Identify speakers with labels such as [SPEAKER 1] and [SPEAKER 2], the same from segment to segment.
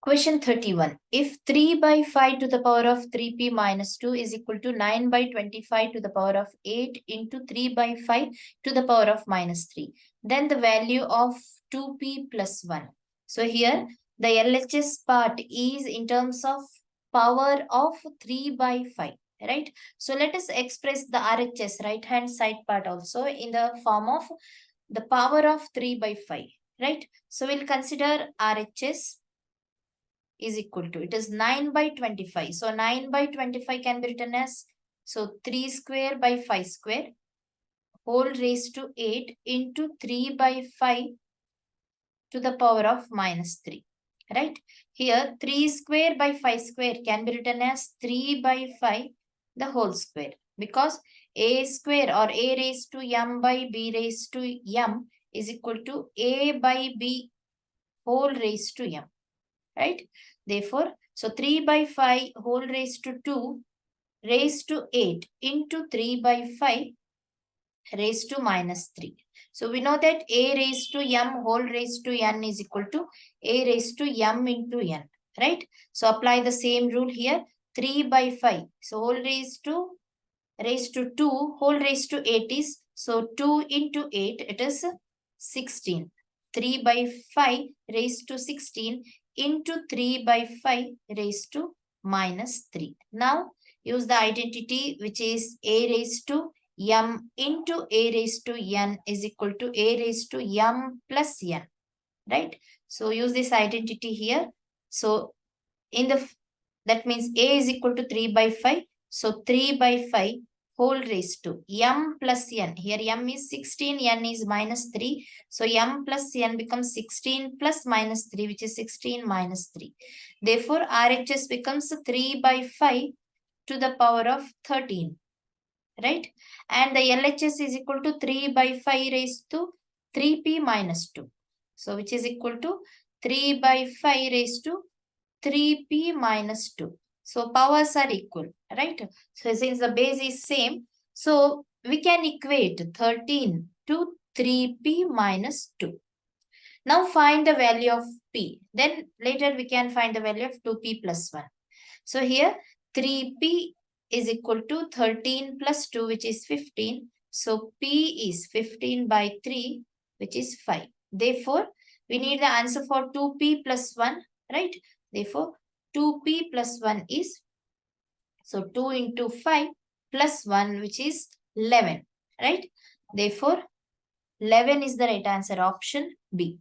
[SPEAKER 1] Question 31. If 3 by 5 to the power of 3p minus 2 is equal to 9 by 25 to the power of 8 into 3 by 5 to the power of minus 3, then the value of 2p plus 1. So here the LHS part is in terms of power of 3 by 5, right? So let us express the RHS, right hand side part also in the form of the power of 3 by 5, right? So we'll consider RHS is equal to, it is 9 by 25. So 9 by 25 can be written as, so 3 square by 5 square whole raised to 8 into 3 by 5 to the power of minus 3, right? Here 3 square by 5 square can be written as 3 by 5 the whole square, because a square or a raised to m by b raised to m is equal to a by b whole raised to m, right? Therefore, so 3 by 5 whole raised to 2 raised to 8 into 3 by 5 raised to minus 3. So we know that a raised to m whole raised to n is equal to a raised to m into n, right? So apply the same rule here. 3 by 5. So whole raised to 2 whole raised to 8 is, so 2 into 8, it is 16. 3 by 5 raised to 16 into 3 by 5 raised to minus 3. Now use the identity which is a raised to m into a raised to n is equal to a raised to m plus n, right? So use this identity here. So in the, that means a is equal to 3 by 5. So 3 by 5 whole raised to m plus n. Here m is 16, n is minus 3. So m plus n becomes 16 plus minus 3, which is 16 minus 3. Therefore, RHS becomes 3 by 5 to the power of 13, right? And the LHS is equal to 3 by 5 raised to 3p minus 2. So which is equal to 3 by 5 raised to 3p minus 2. So powers are equal, right? So since the base is same, so we can equate 13 to 3p minus 2. Now find the value of p. Then later we can find the value of 2p plus 1. So here 3p is equal to 13 plus 2, which is 15. So p is 15 by 3, which is 5. Therefore, we need the answer for 2p plus 1, right? Therefore, 2p plus 1 is, so 2 into 5 plus 1, which is 11, right? Therefore, 11 is the right answer, option B.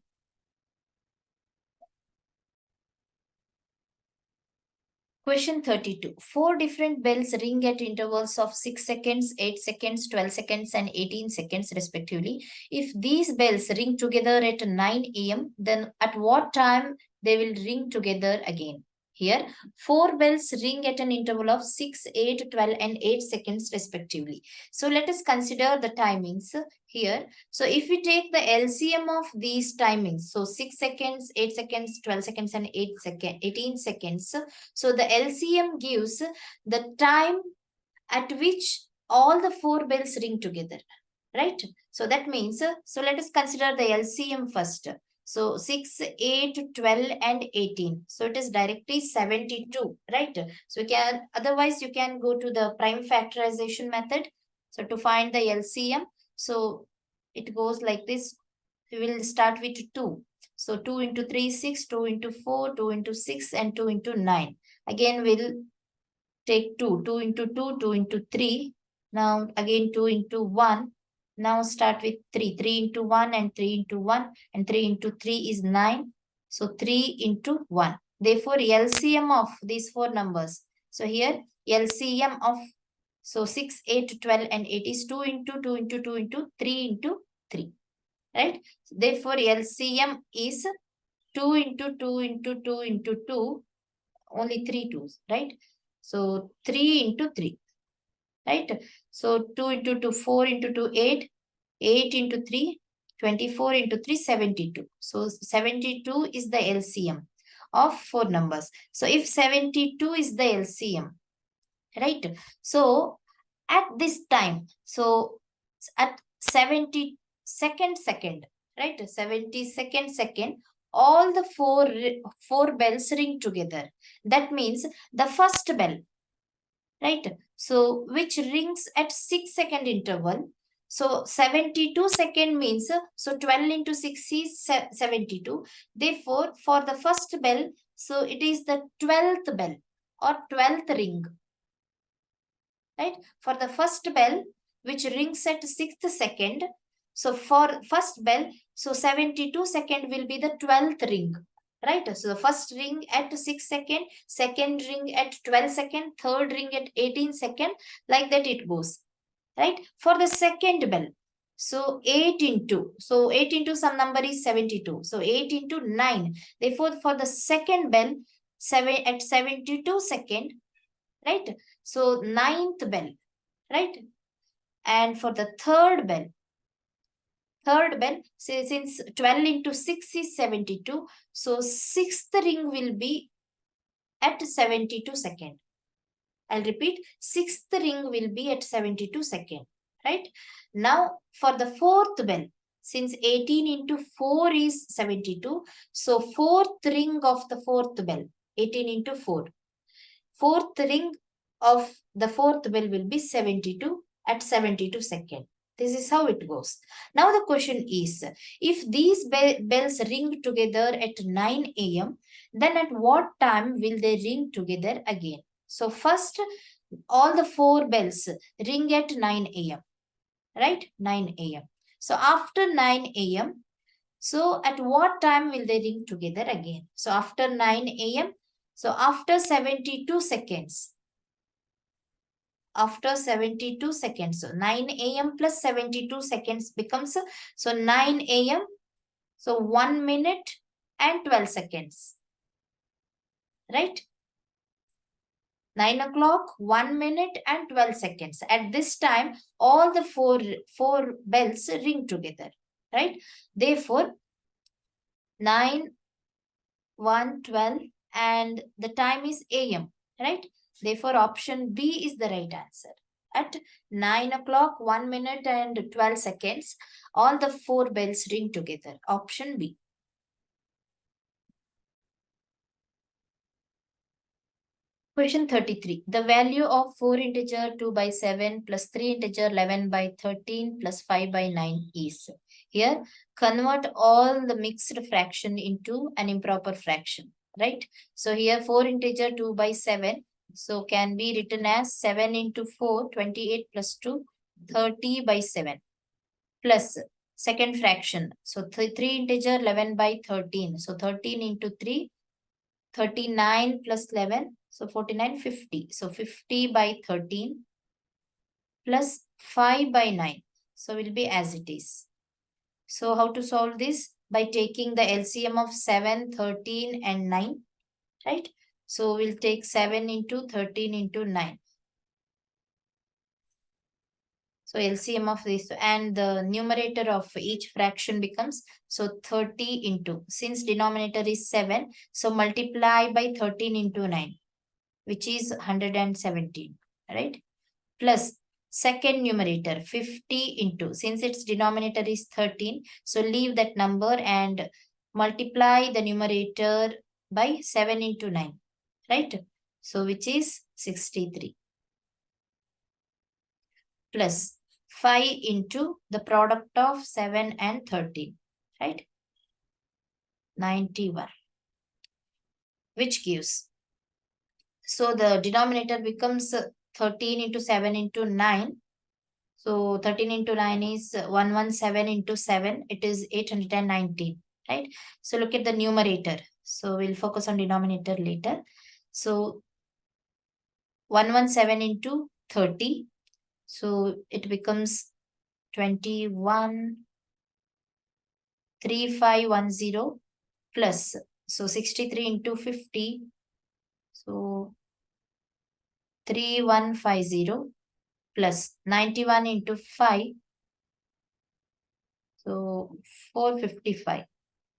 [SPEAKER 1] Question 32. 4 different bells ring at intervals of 6 seconds, 8 seconds, 12 seconds, and 18 seconds respectively. If these bells ring together at 9 a.m., then at what time they will ring together again? Here, 4 bells ring at an interval of 6, 8, 12, and 8 seconds respectively. So let us consider the timings here. So if we take the LCM of these timings, so 6 seconds, 8 seconds, 12 seconds, and 18 seconds. So the LCM gives the time at which all the 4 bells ring together, right? So that means, so let us consider the LCM first. So 6, 8, 12, and 18. So it is directly 72, right? So we can, otherwise you can go to the prime factorization method. So to find the LCM, so it goes like this. We will start with 2. So 2 into 3, 6, 2 into 4, 2 into 6, and 2 into 9. Again, we'll take 2, 2 into 2, 2 into 3. Now again 2 into 1. Now start with 3, 3 into 1 and 3 into 1, and 3 into 3 is 9. So 3 into 1. Therefore, LCM of these 4 numbers. So here LCM of, so 6, 8, 12, and 8 is 2 into 2 into 2 into 3 into 3, right? Therefore, LCM is 2 into 2 into 2 into 2, only 3 2s, right? So 3 into 3, right? So 2 into 2, 4 into 2, 8, 8 into 3, 24 into 3, 72. So 72 is the LCM of 4 numbers. So if 72 is the LCM, right? So at this time, so at 72nd second, right? 72nd second, all the four bells ring together. That means the first bell, right? So which rings at 6-second interval. So 72 second means, so 12 into 6 is 72. Therefore, for the first bell, so it is the 12th bell or 12th ring, right? For the first bell, which rings at 6th second. So for first bell, so 72 second will be the 12th ring, right? So the first ring at 6 second, second ring at 12 second, third ring at 18 second, like that it goes, right? For the second bell, so 8 into some number is 72. So 8 into 9. Therefore, for the second bell, 7 at 72 second, right? So ninth bell, right? And for the third bell, since 12 into 6 is 72, so sixth ring will be at 72 second. I'll repeat, sixth ring will be at 72 second, right? Now for the fourth bell, since 18 into 4 is 72, so fourth ring of the fourth bell, 18 into 4. Fourth ring of the fourth bell will be 72 at 72 second. This is how it goes. Now the question is, if these bells ring together at 9 a.m., then at what time will they ring together again? So first, all the four bells ring at 9 a.m., right? 9 a.m. So after 9 a.m., so at what time will they ring together again? So after 9 a.m., so after 72 seconds, so 9 a.m. plus 72 seconds becomes, so 9 a.m. So 1 minute and 12 seconds, right? 9 o'clock, 1 minute and 12 seconds. At this time, all the four bells ring together, right? Therefore, 9, 1, 12, and the time is AM, right? Therefore, option B is the right answer. At 9 o'clock, 1 minute and 12 seconds, all the four bells ring together. Option B. Question 33. The value of 4 integer 2 by 7 plus 3 integer 11 by 13 plus 5 by 9 is. Here, convert all the mixed fraction into an improper fraction, right? So here 4 integer 2 by 7. So can be written as 7 into 4, 28 plus 2, 30 by 7. Plus second fraction. So 3 integer 11 by 13. So 13 into 3, 39 plus 11. So 49, 50. So 50 by 13 plus 5 by 9. So will be as it is. So how to solve this? By taking the LCM of 7, 13 and 9, right? So we'll take 7 into 13 into 9. So LCM of this, and the numerator of each fraction becomes, so 30 into, since denominator is 7, so multiply by 13 into 9, which is 117, right? Plus second numerator 50 into, since its denominator is 13, so leave that number and multiply the numerator by 7 into 9, right? So which is 63. Plus 5 into the product of 7 and 13, right? 91, which gives, so the denominator becomes 13 into 7 into 9. So 13 into 9 is 117 into 7. It is 819, right? So look at the numerator. So we'll focus on denominator later. So 117 into 30. So it becomes 21, 3510 plus, so 63 into 50. So 3150 plus 91 into 5. So 455.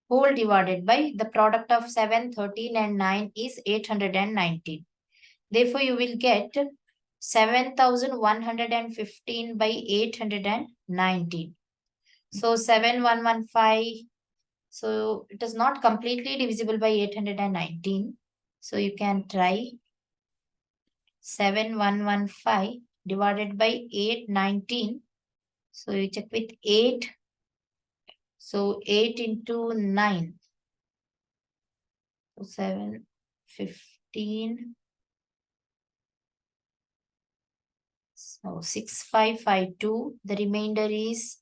[SPEAKER 1] Whole divided by the product of 7, 13 and 9 is 819. Therefore, you will get 7115 by 819. So 7115, So it is not completely divisible by 819. So you can try 7115 divided by 819. So you check with 8. So 8 into 9. So 7, 15. So 6552. The remainder is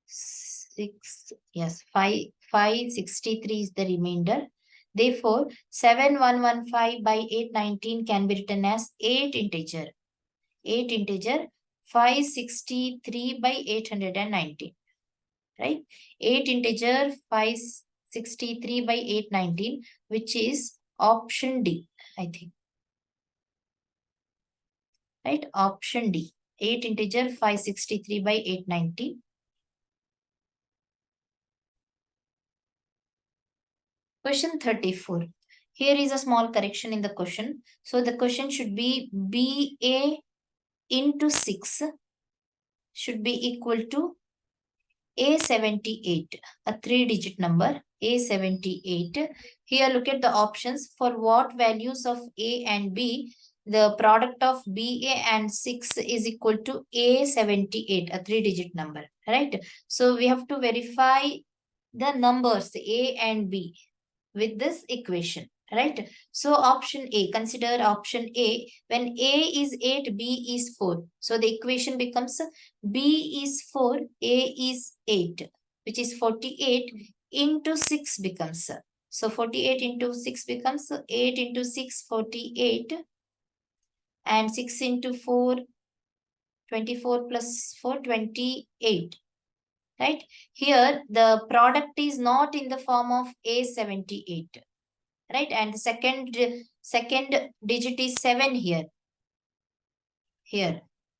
[SPEAKER 1] 6. Yes, 563 is the remainder. Therefore, 7115 by 819 can be written as 8 integer. 8 integer 563 by 819. Right? 8 integer 563 by 819, which is option D, I think. Right? Option D. 8 integer 563 by 819. Question 34. Here is a small correction in the question. So the question should be BA into 6 should be equal to A78, a 3-digit number, A78. Here look at the options. For what values of A and B, the product of BA and 6 is equal to A78, a 3-digit number, right? So we have to verify the numbers A and B with this equation, right? So option A, consider option A. When A is 8, B is 4. So the equation becomes B is 4, A is 8, which is 48 into 6 becomes. So 48 into 6 becomes 8 into 6, 48. And 6 into 4, 24 plus 4, 28. Right? Here, the product is not in the form of A78. Right? And the second digit is 7 here.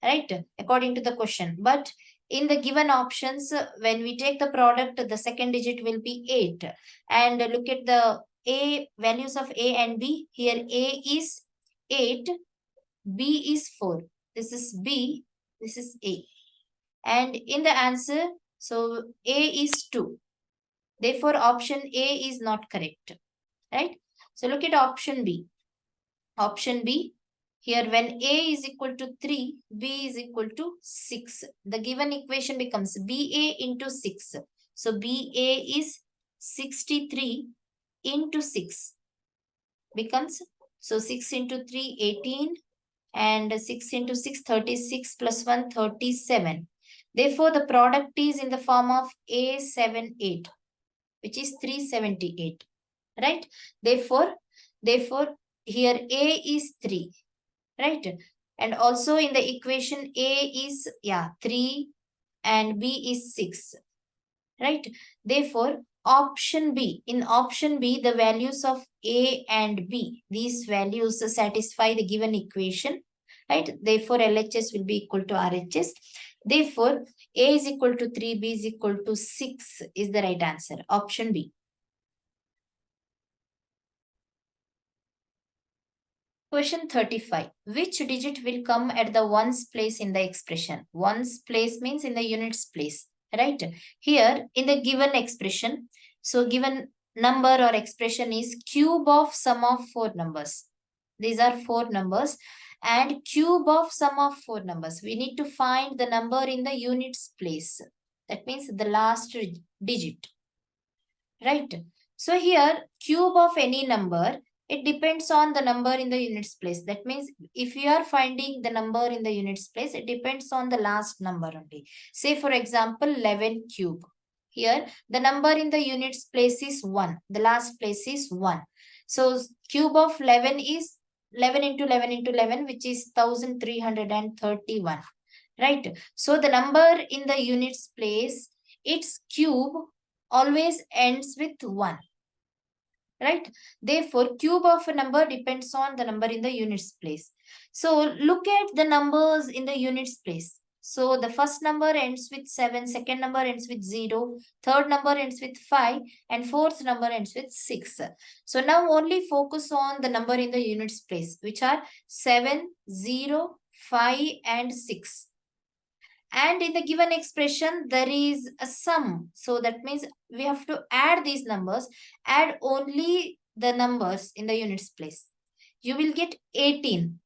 [SPEAKER 1] Right? According to the question. But in the given options, when we take the product, the second digit will be 8. And look at the A values of A and B. Here A is 8, B is 4. This is B, this is A. And in the answer, so A is 2. Therefore, option A is not correct. Right? So look at option B. Option B, here when A is equal to 3, B is equal to 6. The given equation becomes BA into 6. So BA is 63 into 6 becomes, so 6 into 3, 18, and 6 into 6, 36 plus 1, 37. Therefore, the product is in the form of A78, which is 378, right? Therefore, here A is 3, right? And also in the equation A is, 3 and B is 6, right? Therefore, option B, in option B, the values of A and B, these values satisfy the given equation, right? Therefore, LHS will be equal to RHS. Therefore, A is equal to 3, B is equal to 6 is the right answer. Option B. Question 35. Which digit will come at the ones place in the expression? Ones place means in the units place, right? Here in the given expression, so given number or expression is cube of sum of 4 numbers. These are 4 numbers and cube of sum of 4 numbers. We need to find the number in the units place. That means the last digit, right? So here cube of any number, it depends on the number in the units place. That means if you are finding the number in the units place, it depends on the last number only. Say for example, 11 cube. Here, the number in the units place is 1. The last place is 1. So cube of 11 is 11 into 11 into 11, which is 1331. Right? So the number in the units place, its cube always ends with 1. Right? Therefore, cube of a number depends on the number in the units place. So look at the numbers in the units place. So the first number ends with 7, second number ends with 0, third number ends with 5, and fourth number ends with 6. So now only focus on the number in the units place, which are 7, 0, 5, and 6. And in the given expression, there is a sum. So that means we have to add these numbers, add only the numbers in the units place. You will get 18.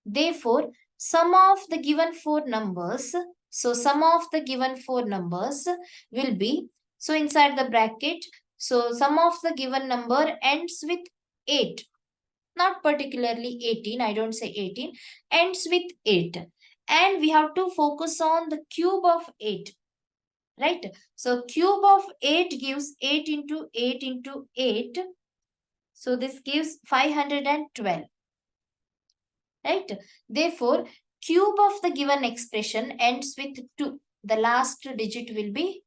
[SPEAKER 1] Therefore, sum of the given four numbers, so sum of the given four numbers will be, so inside the bracket, so sum of the given number ends with 8. Not particularly 18, I don't say 18, ends with 8. And we have to focus on the cube of 8, right? So cube of 8 gives 8 into 8 into 8. So this gives 512, right? Therefore, cube of the given expression ends with 2. The last digit will be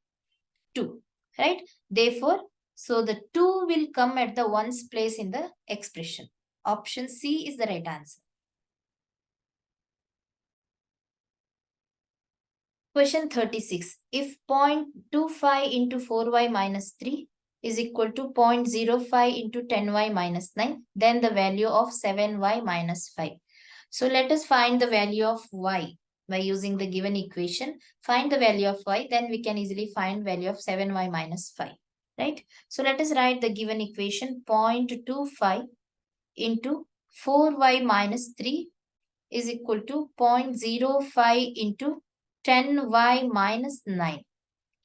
[SPEAKER 1] 2, right? Therefore, so the 2 will come at the ones place in the expression. Option C is the right answer. Question 36. If 0.25 into 4y minus 3 is equal to 0.05 into 10y minus 9, then the value of 7y minus 5. So let us find the value of y by using the given equation. Find the value of y, then we can easily find value of 7y minus 5, right? So let us write the given equation. 0.25 into 4y minus 3 is equal to 0.05 into 10y minus 9,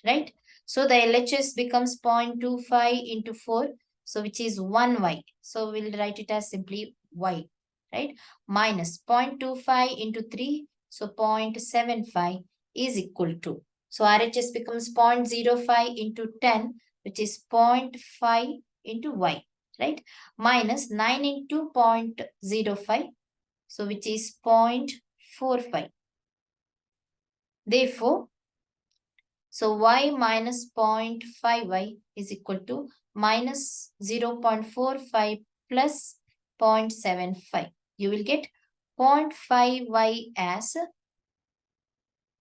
[SPEAKER 1] right? So the LHS becomes 0.25 into 4, so which is 1y. So we'll write it as simply y, right? Minus 0.25 into 3, so 0.75 is equal to. So RHS becomes 0.05 into 10, which is 0.5 into y, right? Minus 9 into 0.05, so which is 0.45. Therefore, so y minus 0.5y is equal to minus 0.45 plus 0.75. You will get 0.5y as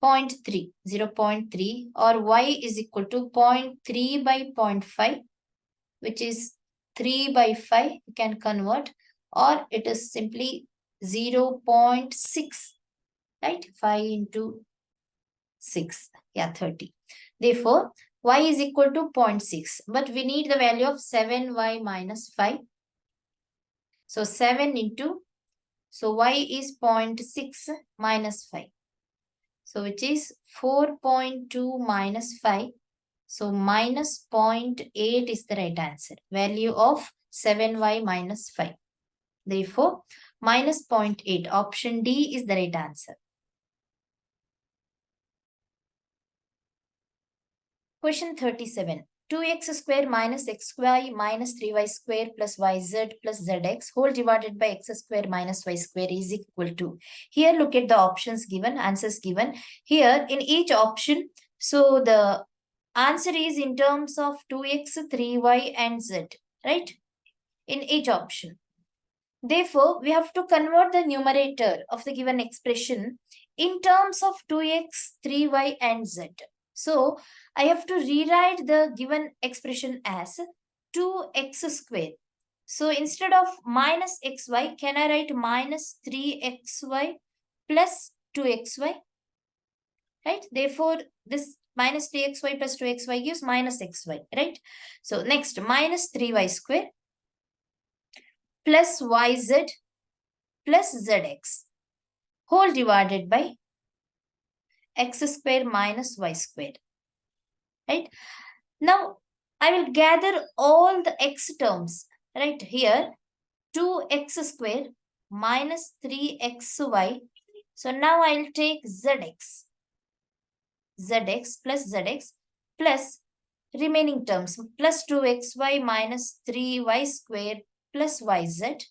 [SPEAKER 1] 0.3, 0.3, or y is equal to 0.3 by 0.5, which is 3 by 5. You can convert, or it is simply 0.6, right? 5 into 6, yeah, 30. Therefore, y is equal to 0.6, but we need the value of 7y minus 5. So 7 into, so y is 0.6 minus 5. So which is 4.2 minus 5. So minus 0.8 is the right answer. Value of 7y minus 5. Therefore, minus 0.8. Option D is the right answer. Question 37. 2x square minus xy minus 3y square plus yz plus zx whole divided by x square minus y square is equal to. Here look at the options given, answers given. Here in each option, so the answer is in terms of 2x, 3y and z, right? In each option. Therefore, we have to convert the numerator of the given expression in terms of 2x, 3y and z. So, I have to rewrite the given expression as 2x square. So, instead of minus xy, can I write minus 3xy plus 2xy? Right? Therefore, this minus 3xy plus 2xy gives minus xy, right? So, next, minus 3y square plus yz plus zx whole divided by x square minus y square, right? Now, I will gather all the x terms, right? Here, 2x square minus 3xy. So, now I will take zx plus remaining terms plus 2xy minus 3y square plus yz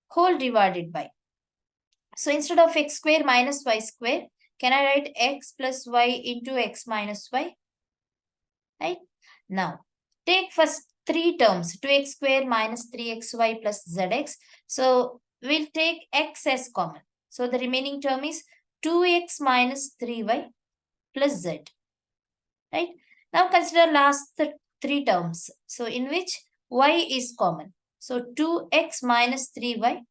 [SPEAKER 1] whole divided by. So instead of x square minus y square, can I write x plus y into x minus y? Right? Now, take first three terms, 2x square minus 3xy plus zx. So we'll take x as common. So the remaining term is 2x minus 3y plus z. Right? Now consider last three terms. So in which y is common. So 2x minus 3y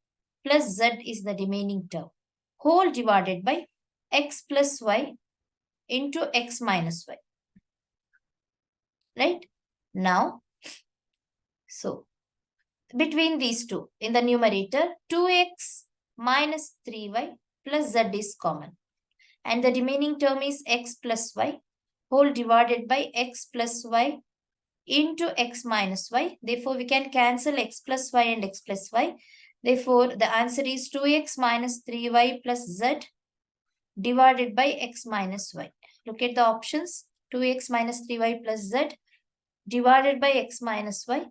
[SPEAKER 1] plus z is the remaining term. Whole divided by x plus y into x minus y. Right? Now, so between these two, in the numerator, 2x minus 3y plus z is common. And the remaining term is x plus y whole divided by x plus y into x minus y. Therefore, we can cancel x plus y and x plus y. Therefore, the answer is 2x minus 3y plus z divided by x minus y. Look at the options. 2x minus 3y plus z divided by x minus y.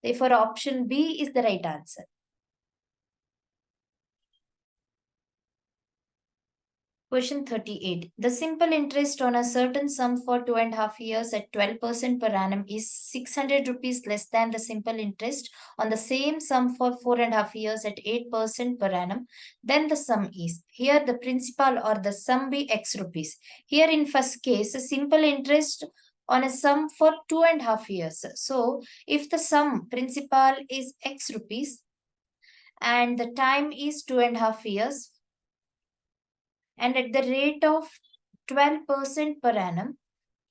[SPEAKER 1] Therefore, option B is the right answer. Question 38. The simple interest on a certain sum for 2.5 years at 12% per annum is 600 rupees less than the simple interest on the same sum for 4.5 years at 8% per annum. Then the sum is. Here the principal or the sum be x rupees. Here in first case, a simple interest on a sum for 2.5 years. So if the sum principal is x rupees and the time is 2.5 years, and at the rate of 12% per annum,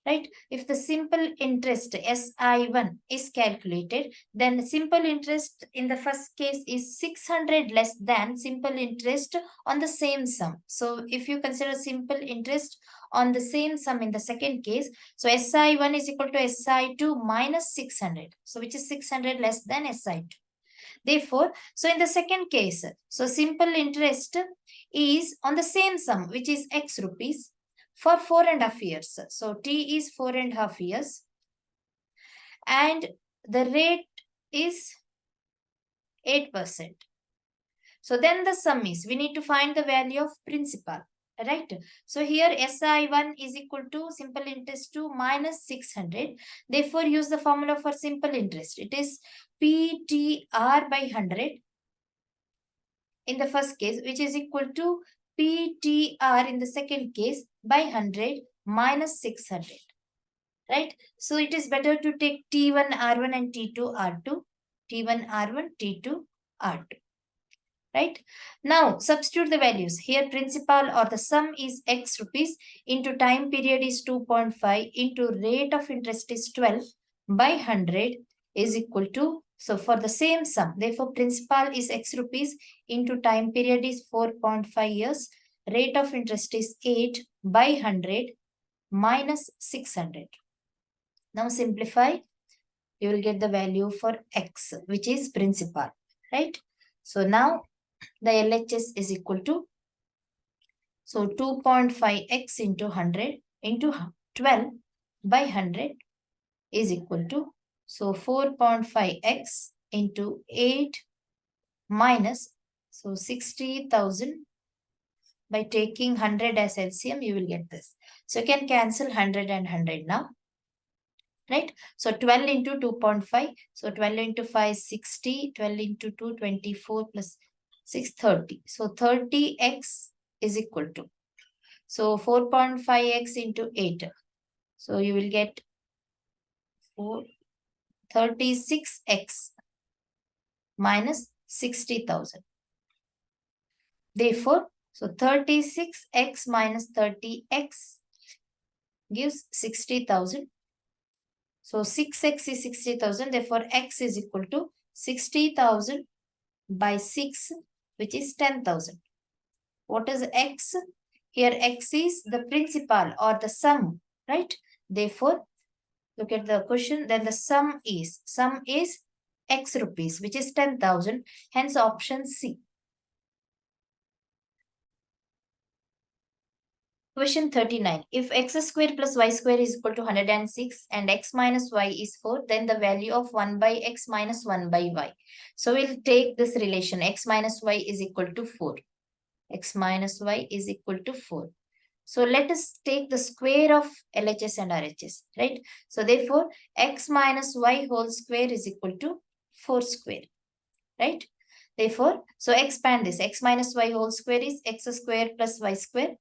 [SPEAKER 1] right? If the simple interest SI1 is calculated, then the simple interest in the first case is 600 less than simple interest on the same sum. So if you consider simple interest on the same sum in the second case, so SI1 is equal to SI2 minus 600. So which is 600 less than SI2. Therefore, so in the second case, so simple interest is on the same sum, which is x rupees for 4.5 years. So T is 4.5 years and the rate is 8%. So then the sum is, we need to find the value of principal, right? So here SI1 is equal to simple interest 2 minus 600. Therefore, use the formula for simple interest. It is PTR by 100 in the first case, which is equal to PTR in the second case by 100 minus 600, right? So it is better to take T1 R1 and T2 R2, T1 R1, T2 R2, right? Now substitute the values. Here principal or the sum is x rupees into time period is 2.5 into rate of interest is 12 by 100 is equal to, so for the same sum, therefore principal is x rupees into time period is 4.5 years, rate of interest is 8 by 100 minus 600. Now simplify, you will get the value for x, which is principal, right? So now the LHS is equal to, so 2.5x into 100 into 12 by 100 is equal to, so 4.5x into 8 minus, so 60,000. By taking 100 as LCM, you will get this. So you can cancel 100 and 100 now, right? So 12 into 2.5. So 12 into 5, 60. 12 into 2, 24 plus 6, 30. So 30x is equal to, so 4.5x into 8. So you will get 36x minus 60,000. Therefore, so 36x minus 30x gives 60,000. So 6x is 60,000. Therefore, x is equal to 60,000 by 6, which is 10,000. What is x? Here x is the principal or the sum, right? Therefore, look at the question. Then the sum is x rupees, which is 10,000. Hence, option C. Question 39. If x square plus y square is equal to 106 and x minus y is 4, then the value of 1 by x minus 1 by y. So we'll take this relation. X minus y is equal to 4. X minus y is equal to 4. So let us take the square of LHS and RHS, right? So therefore, x minus y whole square is equal to 4 square, right? Therefore, so expand this. X minus y whole square is x square plus y square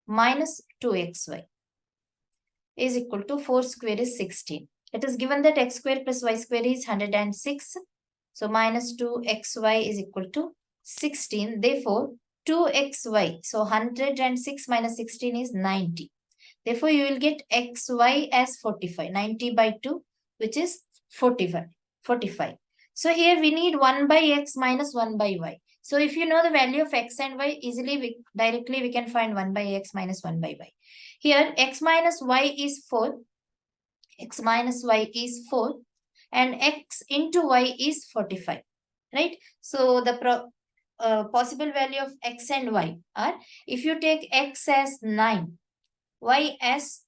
[SPEAKER 1] minus 2xy is equal to 4 square is 16. It is given that x square plus y square is 106. So minus 2xy is equal to 16. Therefore, 2xy. So 106 minus 16 is 90. Therefore, you will get xy as 45. 90 by 2, which is 45. So here we need 1 by x minus 1 by y. So if you know the value of x and y, easily directly we can find 1 by x minus 1 by y. Here x minus y is 4. X minus y is 4 and x into y is 45. Right? So the possible value of x and y are, if you take x as 9, y as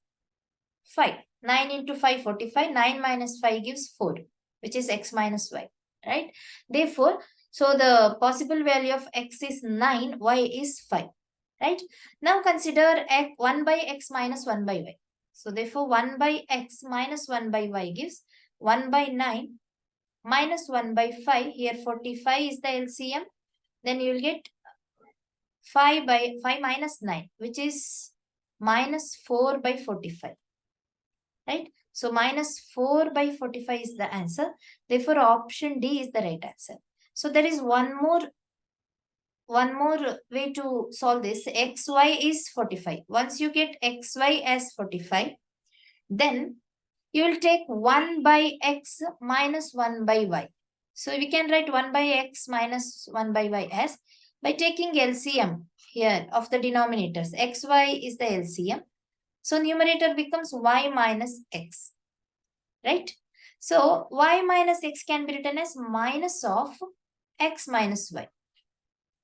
[SPEAKER 1] 5. 9 into 5, 45. 9 minus 5 gives 4, which is x minus y. Right? Therefore, so the possible value of x is 9, y is 5. Right? Now consider 1 by x minus 1 by y. So therefore, 1 by x minus 1 by y gives 1 by 9 minus 1 by 5. Here 45 is the LCM. Then you will get 5 by 5 minus 9, which is minus 4 by 45. Right? So minus 4 by 45 is the answer. Therefore, option D is the right answer. So there is one more way to solve this. Xy is 45. Once you get xy as 45, then you will take 1 by x minus 1 by y. So we can write 1 by x minus 1 by y as, by taking LCM here of the denominators. Xy is the LCM. So numerator becomes y minus x. Right? So y minus x can be written as minus of x minus y.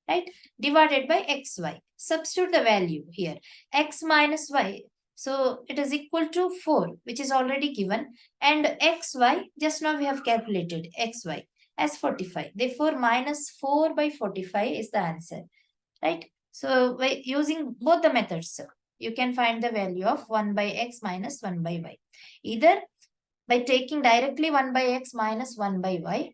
[SPEAKER 1] Right? Divided by xy. Substitute the value here. X minus y. So it is equal to 4, which is already given. And xy, just now we have calculated xy as 45. Therefore, minus 4 by 45 is the answer. Right? So by using both the methods, you can find the value of 1 by x minus 1 by y. Either by taking directly 1 by x minus 1 by y,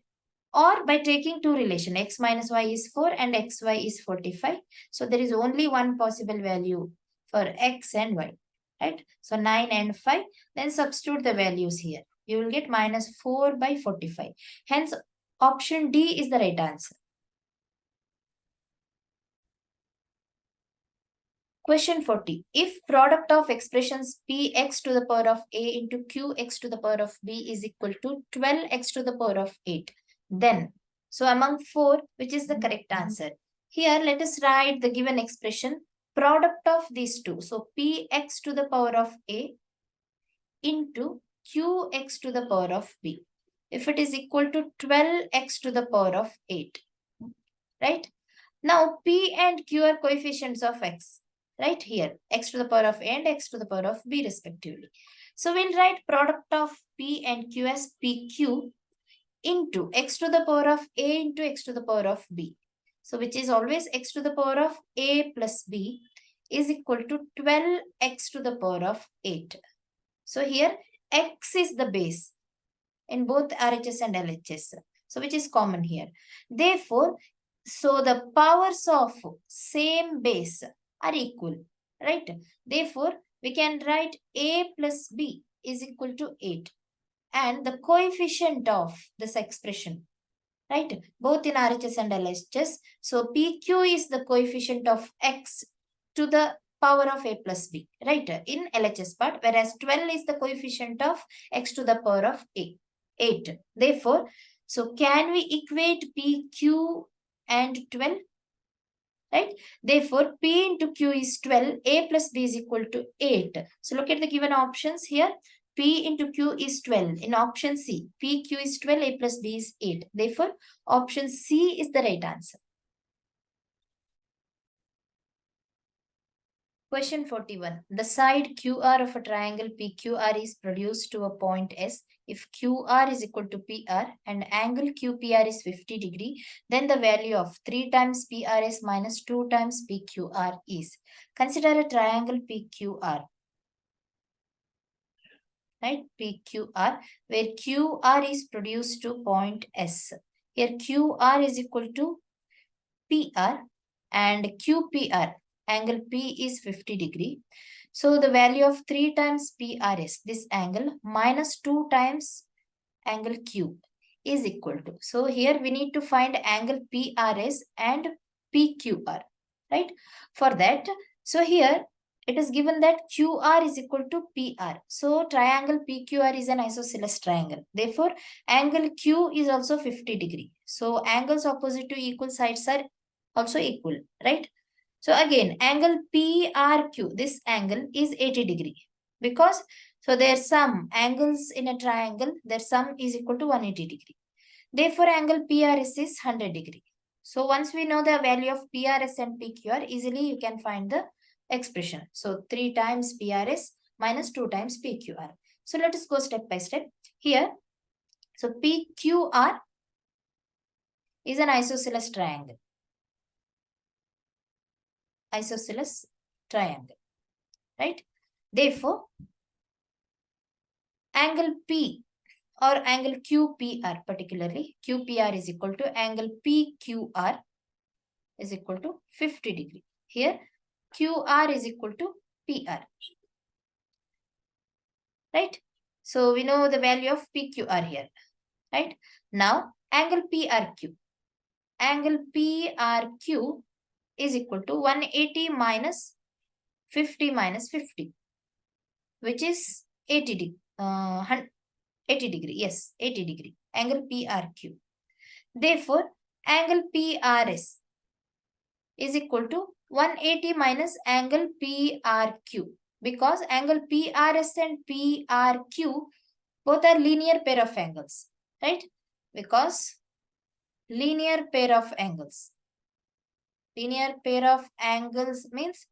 [SPEAKER 1] or by taking two relation, x minus y is 4 and xy is 45. So there is only one possible value for x and y. Right? So 9 and 5. Then substitute the values here. You will get minus 4 by 45. Hence, option D is the right answer. Question 40. If product of expressions px to the power of a into qx to the power of b is equal to 12x to the power of 8, then, so among 4, which is the correct answer? Here, let us write the given expression, product of these two. So px to the power of a into qx to the power of b. If it is equal to 12x to the power of 8. Right? Now, p and q are coefficients of x. Right here, x to the power of a and x to the power of b respectively. So we'll write product of p and q as pq into x to the power of a into x to the power of b. So which is always x to the power of a plus b is equal to 12x to the power of 8. So here x is the base in both RHS and LHS. So which is common here. Therefore, so the powers of same base are equal, right? Therefore, we can write a plus b is equal to 8. And the coefficient of this expression, right? Both in RHS and LHS. So PQ is the coefficient of x to the power of a plus b, right? In LHS part, whereas 12 is the coefficient of x to the power of a, 8. Therefore, so can we equate PQ and 12? Right? Therefore, P into Q is 12, A plus B is equal to 8. So look at the given options here. P into Q is 12. In option C, PQ is 12, A plus B is 8. Therefore, option C is the right answer. Question 41. The side QR of a triangle PQR is produced to a point S. If QR is equal to PR and angle QPR is 50 degree, then the value of 3 times PRS minus 2 times PQR is. Consider a triangle PQR. Right? PQR, where QR is produced to point S. Here QR is equal to PR and QPR. Angle P is 50 degree. So the value of 3 times PRS, this angle, minus 2 times angle Q is equal to. So here we need to find angle PRS and PQR, right? For that, so here it is given that QR is equal to PR. So triangle PQR is an isosceles triangle. Therefore, angle Q is also 50 degree. So angles opposite to equal sides are also equal, right? So again, angle PRQ, this angle is 80 degree. Because, so their sum, angles in a triangle, their sum is equal to 180 degree. Therefore, angle PRS is 100 degree. So once we know the value of PRS and PQR, easily you can find the expression. So 3 times PRS minus 2 times PQR. So let us go step by step. Here, so PQR is an isosceles triangle. Isosceles triangle, right? Therefore, angle P or angle QPR particularly, QPR is equal to angle PQR is equal to 50 degree. Here, QR is equal to PR, right? So we know the value of PQR here, right? Now, angle PRQ. Angle PRQ is equal to 180 minus 50 minus 50, which is 80 degree. 80 degree, yes, 80 degree. Angle PRQ. Therefore, angle PRS is equal to 180 minus angle PRQ, because angle PRS and PRQ both are linear pair of angles, right? Because linear pair of angles. Linear pair of angles means,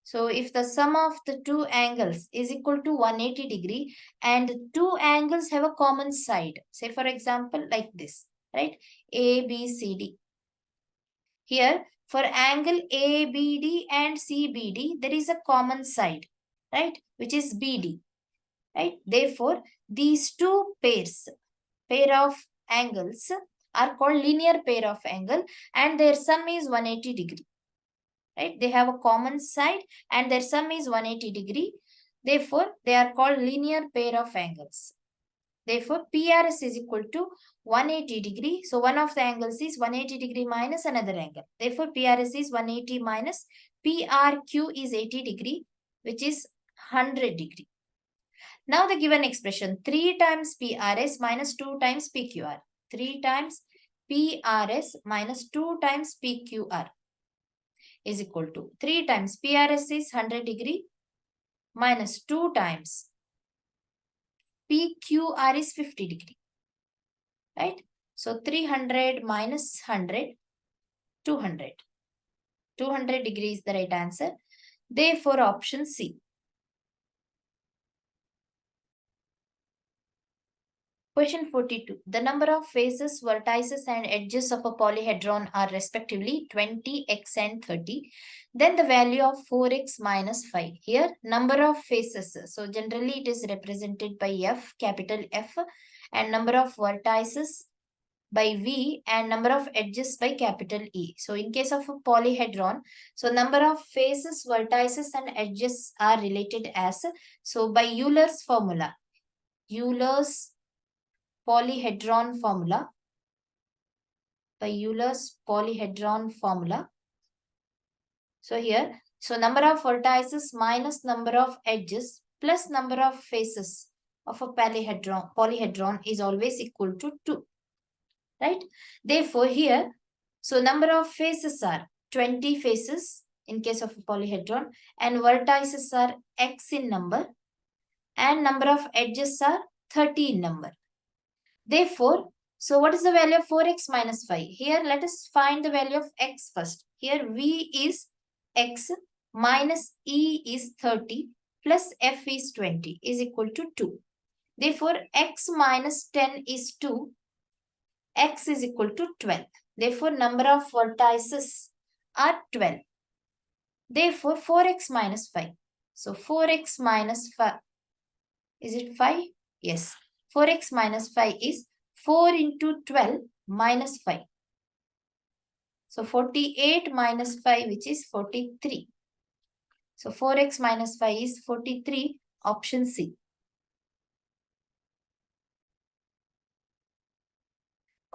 [SPEAKER 1] so if the sum of the two angles is equal to 180 degree and two angles have a common side, say for example like this, right? ABCD. Here, for angle ABD and CBD, there is a common side, right? Which is BD, right? Therefore, these two pair of angles are called linear pair of angle and their sum is 180 degree, right? They have a common side and their sum is 180 degree. Therefore, they are called linear pair of angles. Therefore, PRS is equal to 180 degree. So, one of the angles is 180 degree minus another angle. Therefore, PRS is 180 minus PRQ is 80 degree, which is 100 degree. Now, the given expression 3 times PRS minus 2 times PQR. 3 times PRS minus 2 times PQR is equal to 3 times PRS is 100 degree minus 2 times PQR is 50 degree, right? So 300 minus 100, 200. 200 degree is the right answer. Therefore, option C. Question 42. The number of faces, vertices and edges of a polyhedron are respectively 20, x and 30. Then the value of 4x minus 5. Here, number of faces. So generally it is represented by F, capital F, and number of vertices by V and number of edges by capital E. So in case of a polyhedron, so number of faces, vertices and edges are related as, so by Euler's formula, Euler's polyhedron formula, by Euler's polyhedron formula. So here, so number of vertices minus number of edges plus number of faces of a polyhedron is always equal to 2. Right? Therefore, here, so number of faces are 20 faces in case of a polyhedron and vertices are x in number and number of edges are 30 in number. Therefore, so what is the value of 4x minus 5? Here, let us find the value of x first. Here, v is x minus e is 30 plus f is 20 is equal to 2. Therefore, x minus 10 is 2. X is equal to 12. Therefore, number of vertices are 12. Therefore, 4x minus 5. So, 4x minus 5. Is it 5? Yes. 4x minus 5 is 4 into 12 minus 5. So, 48 minus 5, which is 43. So, 4x minus 5 is 43. Option C.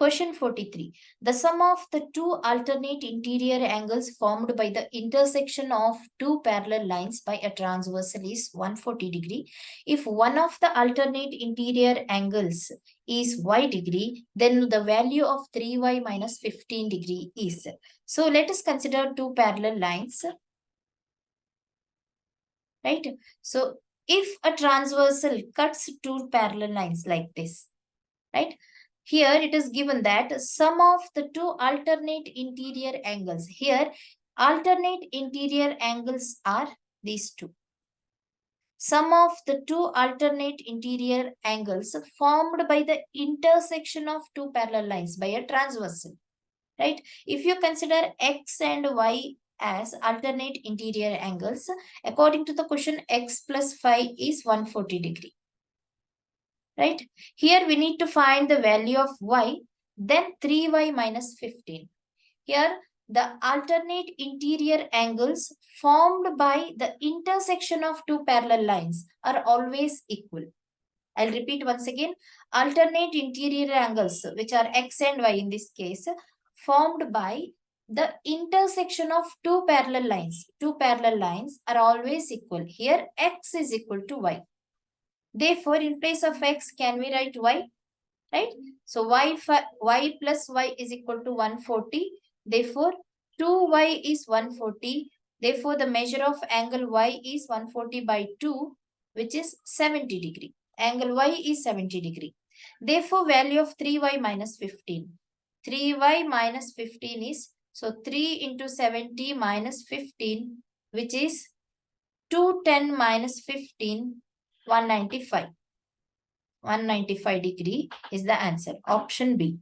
[SPEAKER 1] Question 43. The sum of the two alternate interior angles formed by the intersection of two parallel lines by a transversal is 140 degree. If one of the alternate interior angles is y degree, then the value of 3y minus 15 degree is. So let us consider two parallel lines. Right? So if a transversal cuts two parallel lines like this, right? Here it is given that sum of the two alternate interior angles. Here alternate interior angles are these two. Sum of the two alternate interior angles formed by the intersection of two parallel lines by a transversal. Right? If you consider x and y as alternate interior angles, according to the question, x plus phi is 140 degree. Right? Here we need to find the value of y, then 3y minus 15. Here the alternate interior angles formed by the intersection of two parallel lines are always equal. I'll repeat once again. Alternate interior angles, which are x and y in this case, formed by the intersection of two parallel lines. Two parallel lines are always equal. Here x is equal to y. Therefore, in place of x, can we write y? Right? So y plus y is equal to 140. Therefore, 2y is 140. Therefore, the measure of angle y is 140 by 2, which is 70 degree. Angle y is 70 degree. Therefore, value of 3y minus 15. 3y minus 15 is, so 3 into 70 minus 15, which is 210 minus 15, 195. 195 degree is the answer. Option B.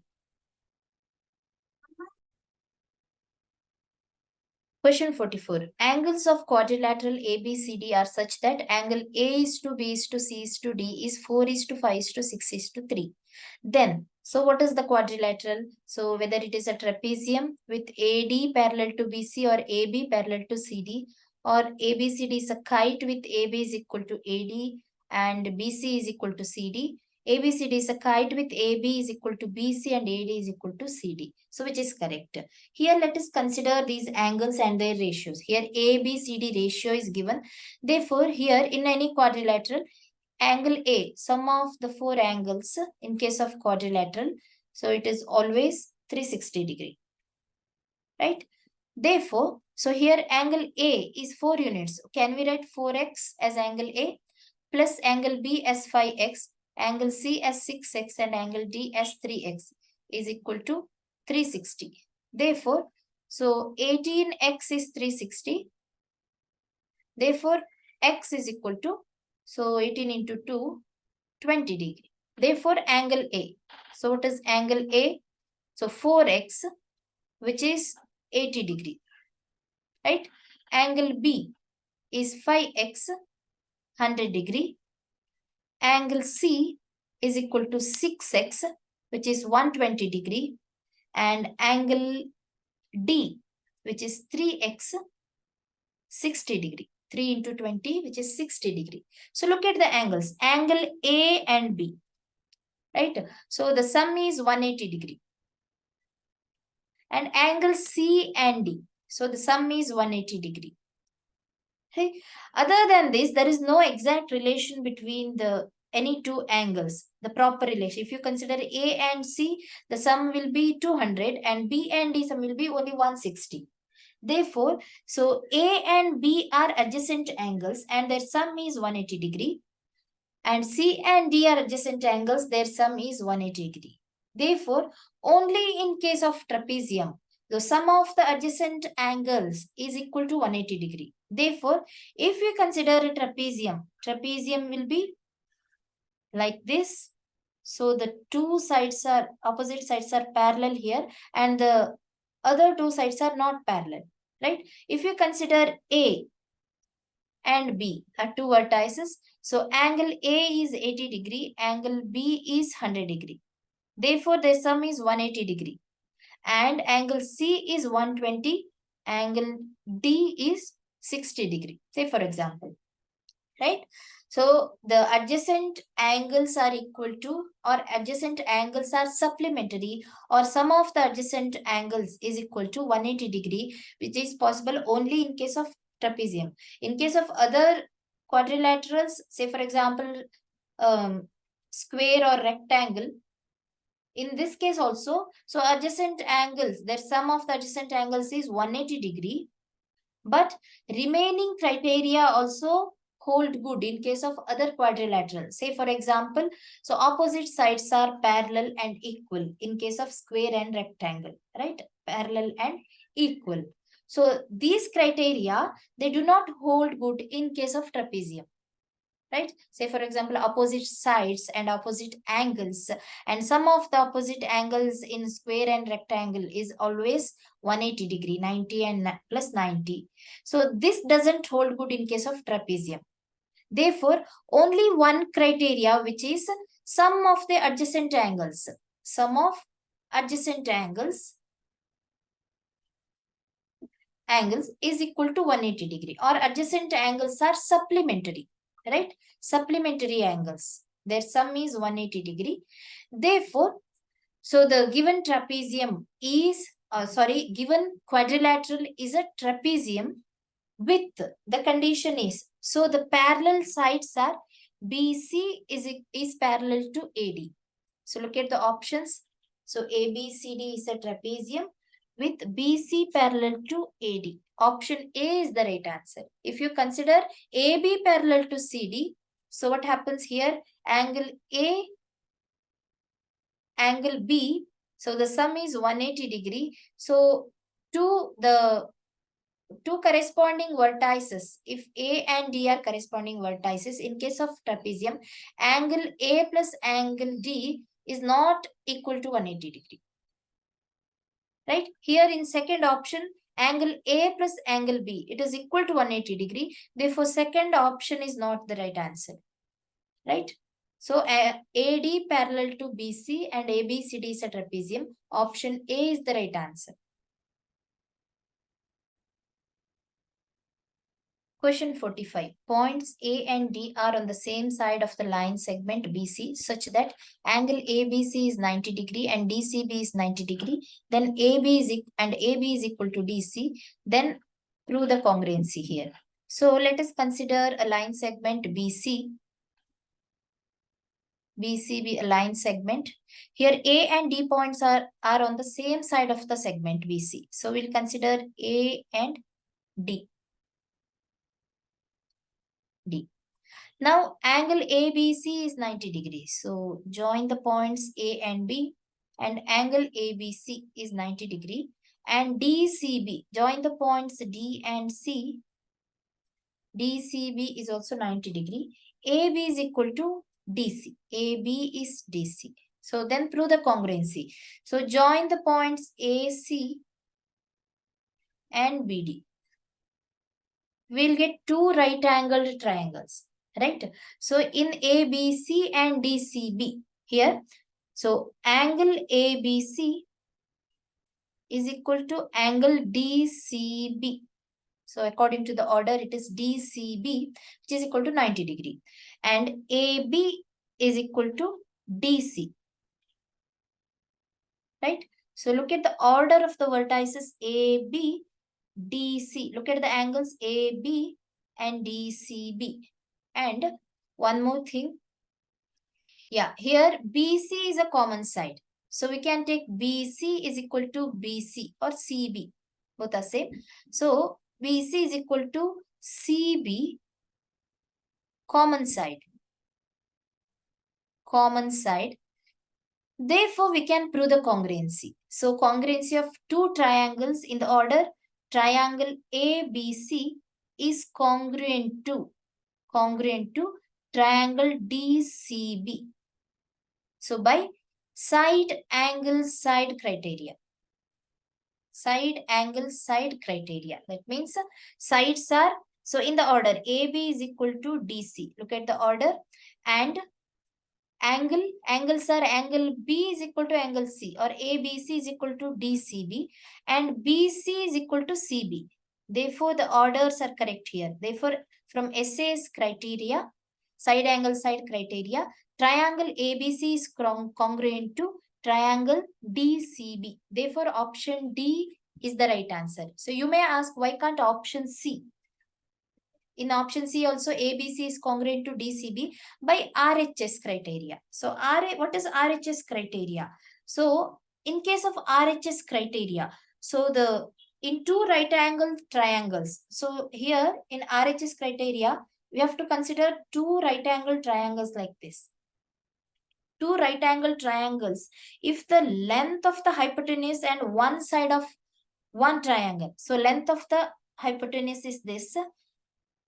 [SPEAKER 1] Question 44. Angles of quadrilateral ABCD are such that angle A is to B is to C is to D is 4 is to 5 is to 6 is to 3. Then, so what is the quadrilateral? So whether it is a trapezium with AD parallel to BC or AB parallel to CD, or ABCD is a kite with AB is equal to AD and BC is equal to CD. ABCD is a kite with AB is equal to BC and AD is equal to CD. So which is correct? Here let us consider these angles and their ratios. Here ABCD ratio is given. Therefore, here in any quadrilateral, angle A, sum of the four angles in case of quadrilateral, so it is always 360 degree. Right? Therefore, so here angle A is 4 units. Can we write 4x as angle A plus angle B as 5x, angle C as 6x and angle D as 3x is equal to 360. Therefore, so 18x is 360. Therefore, x is equal to, so 18 into 2, 20 degree. Therefore, angle A. So what is angle A? So 4x, which is 80 degree. Right? Angle B is 5x, 100 degree. Angle C is equal to 6x, which is 120 degree. And angle D, which is 3x, 60 degree. 3 into 20, which is 60 degree. So look at the angles. Angle A and B. Right? So the sum is 180 degree. And angle C and D. So the sum is 180 degree. Okay. Other than this, there is no exact relation between the any two angles, the proper relation. If you consider A and C, the sum will be 200 and B and D sum will be only 160. Therefore, so A and B are adjacent angles and their sum is 180 degree. And C and D are adjacent angles, their sum is 180 degree. Therefore, only in case of trapezium, the sum of the adjacent angles is equal to 180 degree. Therefore, if we consider a trapezium will be like this. So the two sides are, opposite sides are parallel here and the other two sides are not parallel, right? If you consider A and B are two vertices, so angle A is 80 degree, angle B is 100 degree. Therefore, the sum is 180 degree. And angle C is 120, angle D is 60 degree. Say for example, right? So the adjacent angles are equal to, or adjacent angles are supplementary, or sum of the adjacent angles is equal to 180 degree, which is possible only in case of trapezium. In case of other quadrilaterals, say for example, square or rectangle, in this case also, so adjacent angles, their sum of the adjacent angles is 180 degree, but remaining criteria also hold good in case of other quadrilateral. Say for example, so opposite sides are parallel and equal in case of square and rectangle, right? Parallel and equal. So these criteria, they do not hold good in case of trapezium, right? Say for example, opposite sides and opposite angles, and sum of the opposite angles in square and rectangle is always 180 degree, 90 and plus 90. So this doesn't hold good in case of trapezium. Therefore, only one criteria, which is sum of the adjacent angles, sum of adjacent angles is equal to 180 degree, or adjacent angles are supplementary, right? Supplementary angles, their sum is 180 degree. Therefore, so the given trapezium is, given quadrilateral is a trapezium with, the condition is, so the parallel sides are BC is parallel to AD. So look at the options. So ABCD is a trapezium with BC parallel to AD. Option A is the right answer. If you consider AB parallel to CD, so what happens here? Angle A, angle B, so the sum is 180 degree. So the two corresponding vertices, if A and D are corresponding vertices, in case of trapezium, angle A plus angle D is not equal to 180 degree. Right? Here in second option, angle A plus angle B, it is equal to 180 degree. Therefore, second option is not the right answer. Right? So, AD parallel to BC and ABCD is a trapezium. Option A is the right answer. Question 45. Points A and D are on the same side of the line segment BC such that angle ABC is 90 degree and DCB is 90 degree. Then AB is equal to DC. Then prove the congruency here. So let us consider a line segment BC. BCB, a line segment. Here A and D points are on the same side of the segment BC. So we'll consider A and D. Now, angle ABC is 90 degrees. So, join the points A and B, and angle ABC is 90 degree. And DCB, join the points D and C. DCB is also 90 degree. AB is equal to DC. AB is DC. So, then prove the congruency. So, join the points AC and BD. We'll get two right-angled triangles. Right? So in ABC and DCB here, so angle ABC is equal to angle DCB. So according to the order, it is DCB, which is equal to 90 degree. And AB is equal to DC. Right? So look at the order of the vertices AB, DC. Look at the angles AB and DCB. And one more thing. Yeah, here BC is a common side. So we can take BC is equal to BC or CB. Both are same. So BC is equal to CB, common side. Common side. Therefore, we can prove the congruency. So congruency of two triangles in the order triangle ABC is congruent to triangle DCB. So by side angle side criteria. Side angle side criteria. That means sides are, so in the order AB is equal to DC. Look at the order. And angles are angle B is equal to angle C, or ABC is equal to DCB, and BC is equal to CB. Therefore, the orders are correct here. Therefore, from SA's criteria, side angle side criteria, triangle ABC is congruent to triangle DCB. Therefore, option D is the right answer. So you may ask, why can't option C? In option C also, ABC is congruent to DCB by RHS criteria. So what is RHS criteria? So in case of RHS criteria, so in two right angle triangles. So here in RHS criteria, we have to consider two right angle triangles like this. Two right angle triangles. If the length of the hypotenuse and one side of one triangle. So length of the hypotenuse is this,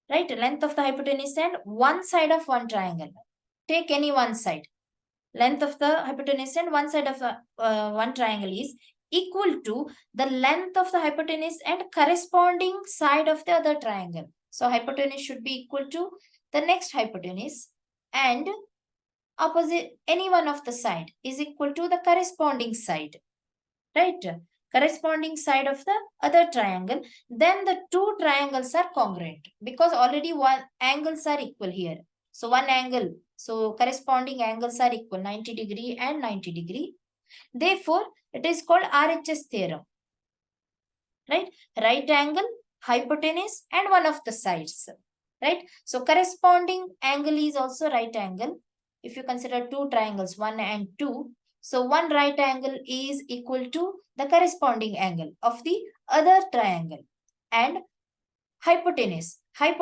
[SPEAKER 1] right? Length of the hypotenuse and one side of one triangle. Take any one side. Length of the hypotenuse and one side of one triangle is equal to the length of the hypotenuse and corresponding side of the other triangle. So hypotenuse should be equal to the next hypotenuse, and opposite any one of the side is equal to the corresponding side, right? Corresponding side of the other triangle. Then the two triangles are congruent because already one angles are equal here. So one angle, so corresponding angles are equal, 90 degree and 90 degree. Therefore, it is called RHS theorem, right? Right angle, hypotenuse and one of the sides, right? So corresponding angle is also right angle. If you consider two triangles, 1 and 2, so one right angle is equal to the corresponding angle of the other triangle, and hypotenuse are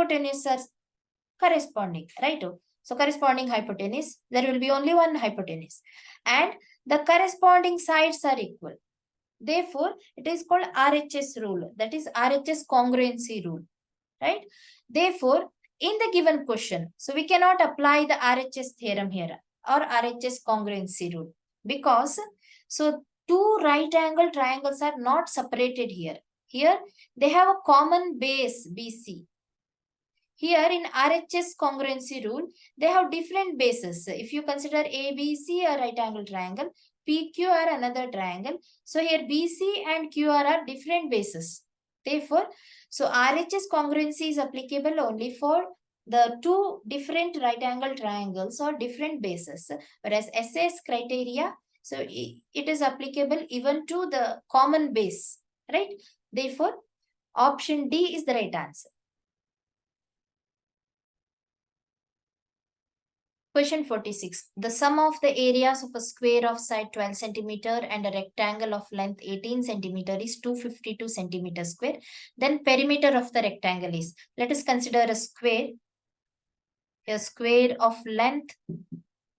[SPEAKER 1] corresponding, right? So corresponding hypotenuse, there will be only one hypotenuse, and the corresponding sides are equal. Therefore, it is called RHS rule, that is RHS congruency rule, right? Therefore, in the given question, so we cannot apply the RHS theorem here or RHS congruency rule because so two right angle triangles are not separated here. Here they have a common base BC. Here in RHS congruency rule, they have different bases. If you consider ABC a right angle triangle, PQ are another triangle. So here BC and QR are different bases. Therefore, so RHS congruency is applicable only for the two different right angle triangles or different bases. Whereas SAS criteria, so it is applicable even to the common base, right? Therefore, option D is the right answer. Question 46. The sum of the areas of a square of side 12 centimeter and a rectangle of length 18 centimeter is 252 centimeter square. Then perimeter of the rectangle is. Let us consider a square of length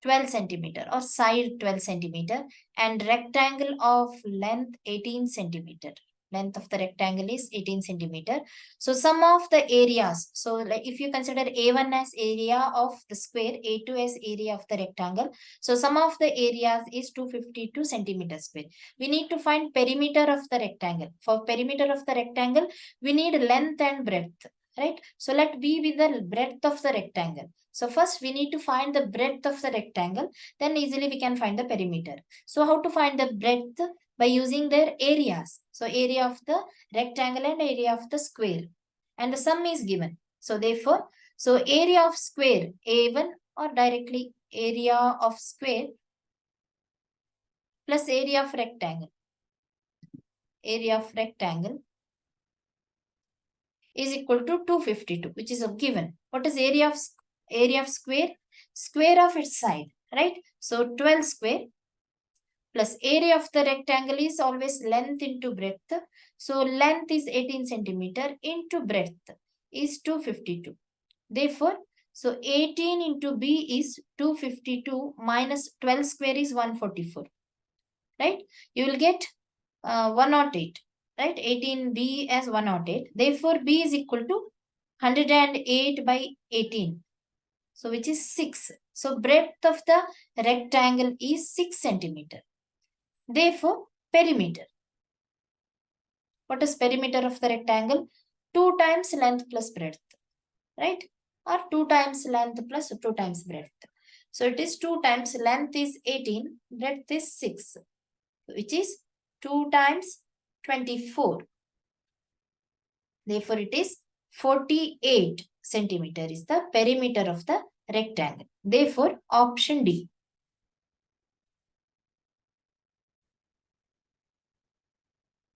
[SPEAKER 1] 12 centimeter or side 12 centimeter and rectangle of length 18 centimeter. Length of the rectangle is 18 centimeter. So sum of the areas. So like if you consider A1 as area of the square, A2 as area of the rectangle. So sum of the areas is 252 centimeter square. We need to find perimeter of the rectangle. For perimeter of the rectangle, we need length and breadth, right? So let B be the breadth of the rectangle. So first we need to find the breadth of the rectangle, then easily we can find the perimeter. So how to find the breadth? By using their areas. So area of the rectangle and area of the square. And the sum is given. So therefore, so area of square A1 or directly area of square plus area of rectangle. Area of rectangle is equal to 252, which is a given. What is area of square? Square of its side, right? So 12 square plus area of the rectangle is always length into breadth. So length is 18 centimeter into breadth is 252. Therefore, so 18 into B is 252 minus 12 square is 144. Right? You will get 108. Right? 18B as 108. Therefore, B is equal to 108 by 18. So which is 6. So breadth of the rectangle is 6 centimeter. Therefore, perimeter. What is perimeter of the rectangle? 2 times length plus breadth, right? Or 2 times length plus 2 times breadth. So it is 2 times length is 18, breadth is 6, which is 2 times 24. Therefore, it is 48 centimeter is the perimeter of the rectangle. Therefore, option D.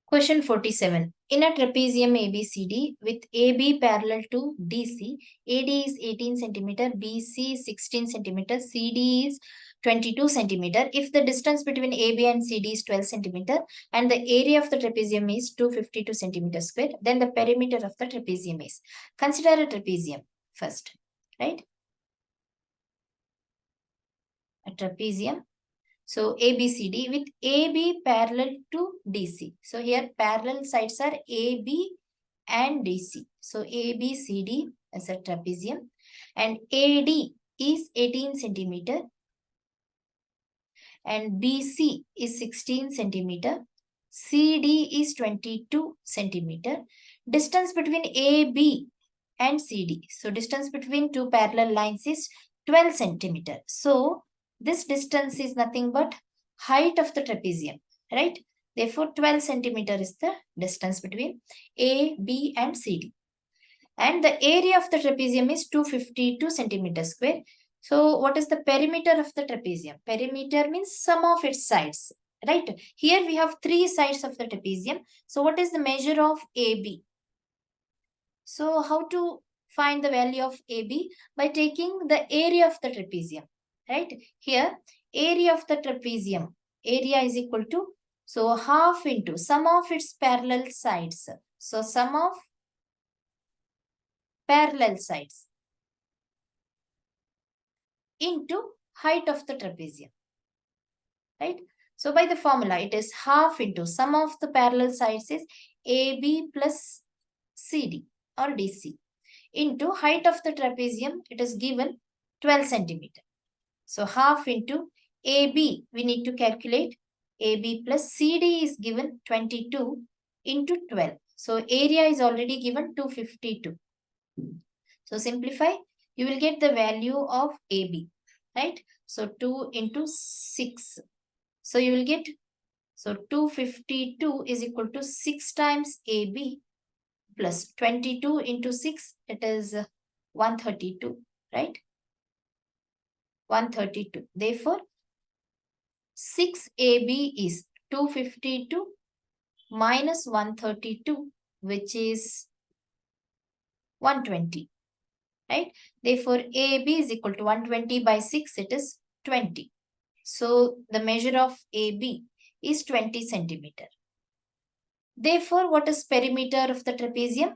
[SPEAKER 1] Question 47. In a trapezium ABCD with AB parallel to DC, AD is 18 centimeter, BC is 16 centimeter, CD is 22 centimeter. If the distance between AB and CD is 12 centimeter and the area of the trapezium is 252 centimeter square, then the perimeter of the trapezium is. Consider a trapezium first, right? A trapezium. So ABCD with AB parallel to DC. So here parallel sides are AB and DC. So ABCD as a trapezium and AD is 18 centimeter and BC is 16 centimeter. CD is 22 centimeter. Distance between AB and CD. So distance between two parallel lines is 12 centimeter. So this distance is nothing but height of the trapezium, right? Therefore, 12 centimeter is the distance between A, B and CD. And the area of the trapezium is 252 centimeter square. So what is the perimeter of the trapezium? Perimeter means sum of its sides, right? Here we have three sides of the trapezium. So what is the measure of AB? So how to find the value of AB? By taking the area of the trapezium, right? Here, area of the trapezium, area is equal to, so half into sum of its parallel sides. So sum of parallel sides into height of the trapezium, right? So by the formula, it is half into sum of the parallel sides is AB plus CD or DC into height of the trapezium, it is given 12 centimeter. So half into AB, we need to calculate AB plus CD is given 22 into 12. So area is already given 252. So simplify, you will get the value of AB, right? So 2 into 6. So you will get, so 252 is equal to 6 times AB plus 22 into 6, it is 132, right? 132. Therefore, 6AB is 252 minus 132, which is 120, right? Therefore, AB is equal to 120 by 6, it is 20. So, the measure of AB is 20 centimeter. Therefore, what is perimeter of the trapezium?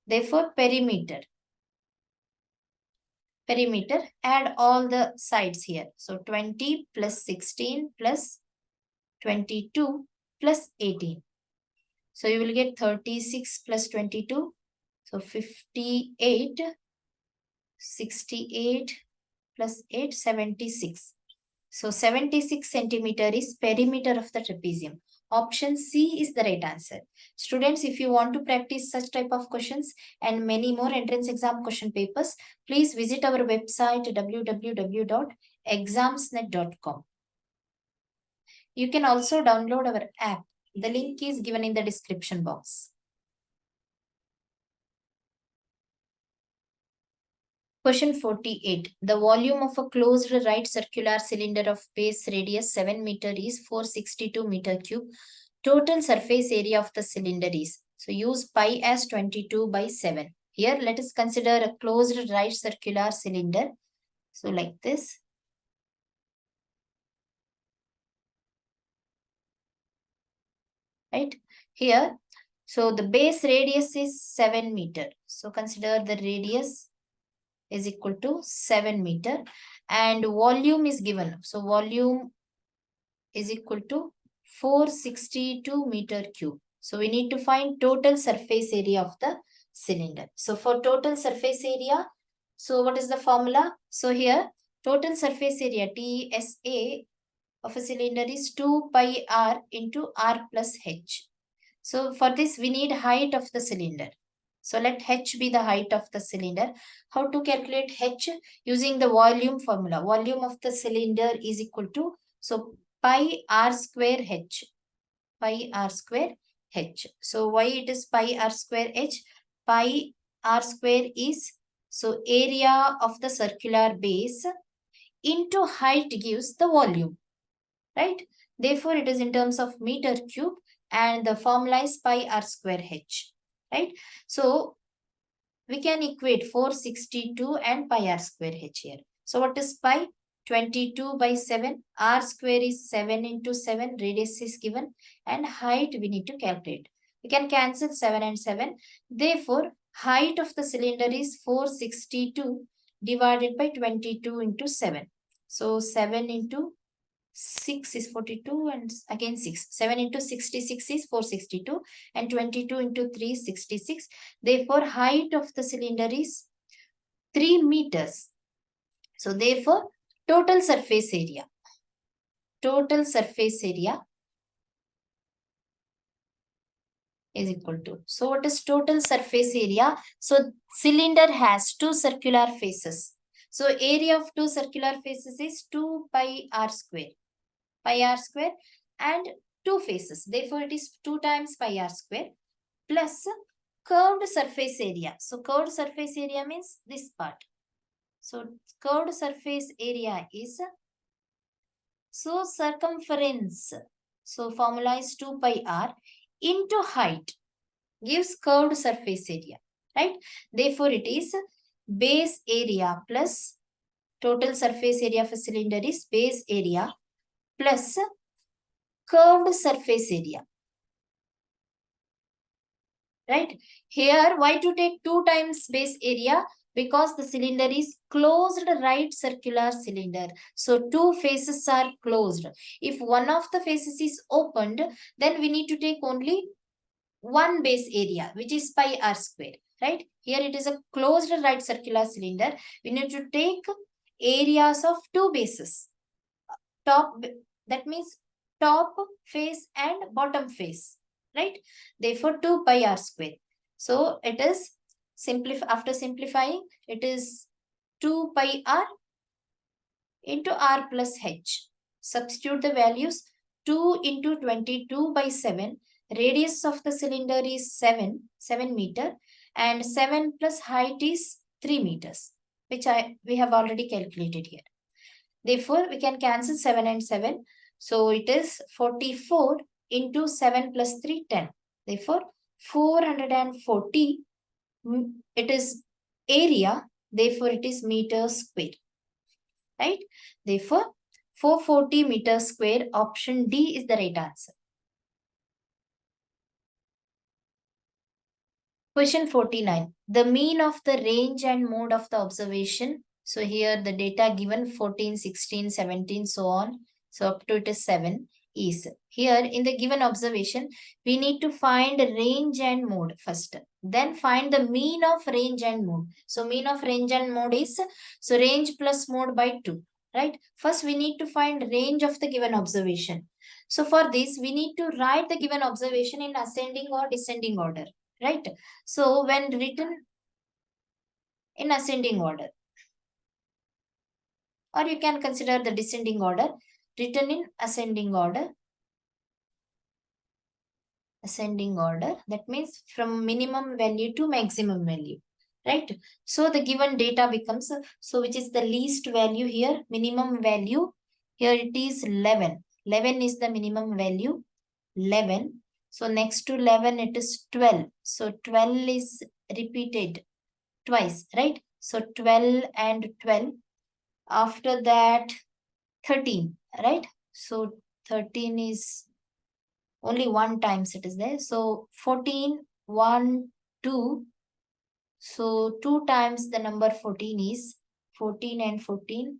[SPEAKER 1] Therefore, perimeter, add all the sides here. So, 20 plus 16 plus 22 plus 18. So, you will get 36 plus 22. So, 58, 68 plus 8, 76. So, 76 centimeter is perimeter of the trapezium. Option C is the right answer. Students, if you want to practice such type of questions and many more entrance exam question papers, please visit our website www.examsnet.com. You can also download our app. The link is given in the description box. Question 48. The volume of a closed right circular cylinder of base radius 7 meter is 462 meter cube. Total surface area of the cylinder is. So use pi as 22 by 7. Here let us consider a closed right circular cylinder. So like this. Right? Here. So the base radius is 7 meter. So consider the radius is equal to 7 meter and volume is given. So volume is equal to 462 meter cube. So we need to find total surface area of the cylinder. So for total surface area, so what is the formula? So here total surface area TSA of a cylinder is 2 pi r into r plus h. So for this we need height of the cylinder. So let h be the height of the cylinder. How to calculate h? Using the volume formula. Volume of the cylinder is equal to, so pi r square h. Pi r square h. So why it is pi r square h? pi r square is, so area of the circular base into height gives the volume, right? Therefore, it is in terms of meter cube and the formula is pi r square h, right? So, we can equate 462 and pi r square h here. So, what is pi? 22 by 7. R square is 7 into 7. Radius is given. And height we need to calculate. We can cancel 7 and 7. Therefore, height of the cylinder is 462 divided by 22 into 7. So, 7 into 6 is 42 and again 6. 7 into 66 is 462 and 22 into 3 is 66. Therefore, height of the cylinder is 3 meters. So, therefore, total surface area is equal to. So, what is total surface area? So, cylinder has two circular faces. So, area of two circular faces is 2 pi r square. Pi r square and two faces. Therefore, it is 2 times pi r square plus curved surface area. So, curved surface area means this part. So, curved surface area is, so circumference. So, formula is 2 pi r into height gives curved surface area, right? Therefore, it is base area plus total surface area of a cylinder is base area plus curved surface area, right? Here, why to take 2 times base area? Because the cylinder is closed right circular cylinder. So, two faces are closed. If one of the faces is opened, then we need to take only one base area, which is pi r square, right? Here it is a closed right circular cylinder. We need to take areas of two bases. Top, that means top face and bottom face, right? Therefore, 2 pi r square. So, it is after simplifying, it is 2 pi r into r plus h. Substitute the values. 2 into 22 by 7. Radius of the cylinder is 7 meter. And 7 plus height is 3 meters, which we have already calculated here. Therefore, we can cancel 7 and 7. So, it is 44 into 7 plus 3, 10. Therefore, 440, it is area. Therefore, it is meter square, right? Therefore, 440 meters square, option D is the right answer. Question 49. The mean of the range and mode of the observation. So here the data given 14, 16, 17, so on. So up to it is 7 is. Here in the given observation, we need to find range and mode first. Then find the mean of range and mode. So mean of range and mode is, so range plus mode by 2. Right? First, we need to find range of the given observation. So for this, we need to write the given observation in ascending or descending order, right? So when written in ascending order, or you can consider the descending order, written in ascending order, that means from minimum value to maximum value, right? So the given data becomes, so which is the least value here, minimum value, here it is 11. 11 is the minimum value, 11. So next to 11 it is 12. So 12 is repeated twice, right? So 12 and 12. After that 13, right? So 13 is only one times it is there. So 14, 1, 2. So 2 times the number 14 is 14 and 14.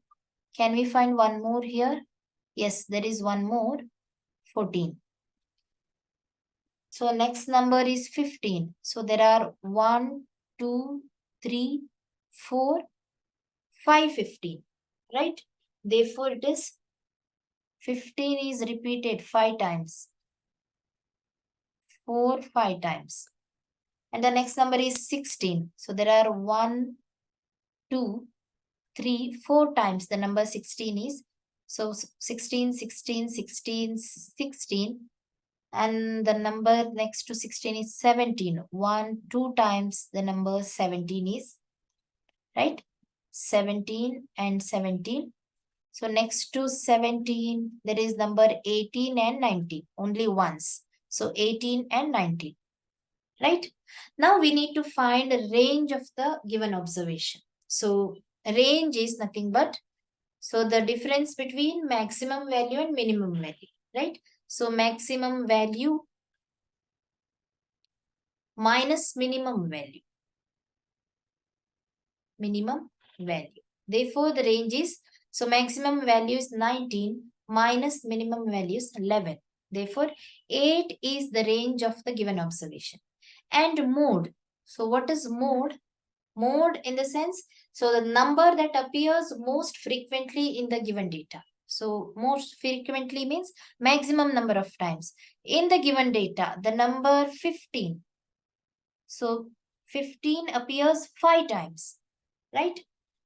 [SPEAKER 1] Can we find one more here? Yes, there is one more, 14. So next number is 15. So there are 1, 2, 3, 4, 5, 15, right? Therefore, it is 15 is repeated 5 times. 4, 5 times. And the next number is 16. So there are 1, 2, 3, 4 times the number 16 is. So 16, 16, 16, 16. And the number next to 16 is 17. 1, 2 times the number 17 is, right? 17 and 17. So next to 17, there is number 18 and 19, only once. So 18 and 19, right? Now we need to find a range of the given observation. So range is nothing but, so the difference between maximum value and minimum value, right? So maximum value minus minimum value. Minimum value. Therefore, the range is, so maximum value is 19 minus minimum value is 11. Therefore, 8 is the range of the given observation. And mode. So what is mode? Mode in the sense, so the number that appears most frequently in the given data. So most frequently means maximum number of times. In the given data, the number 15. So 15 appears 5 times, right?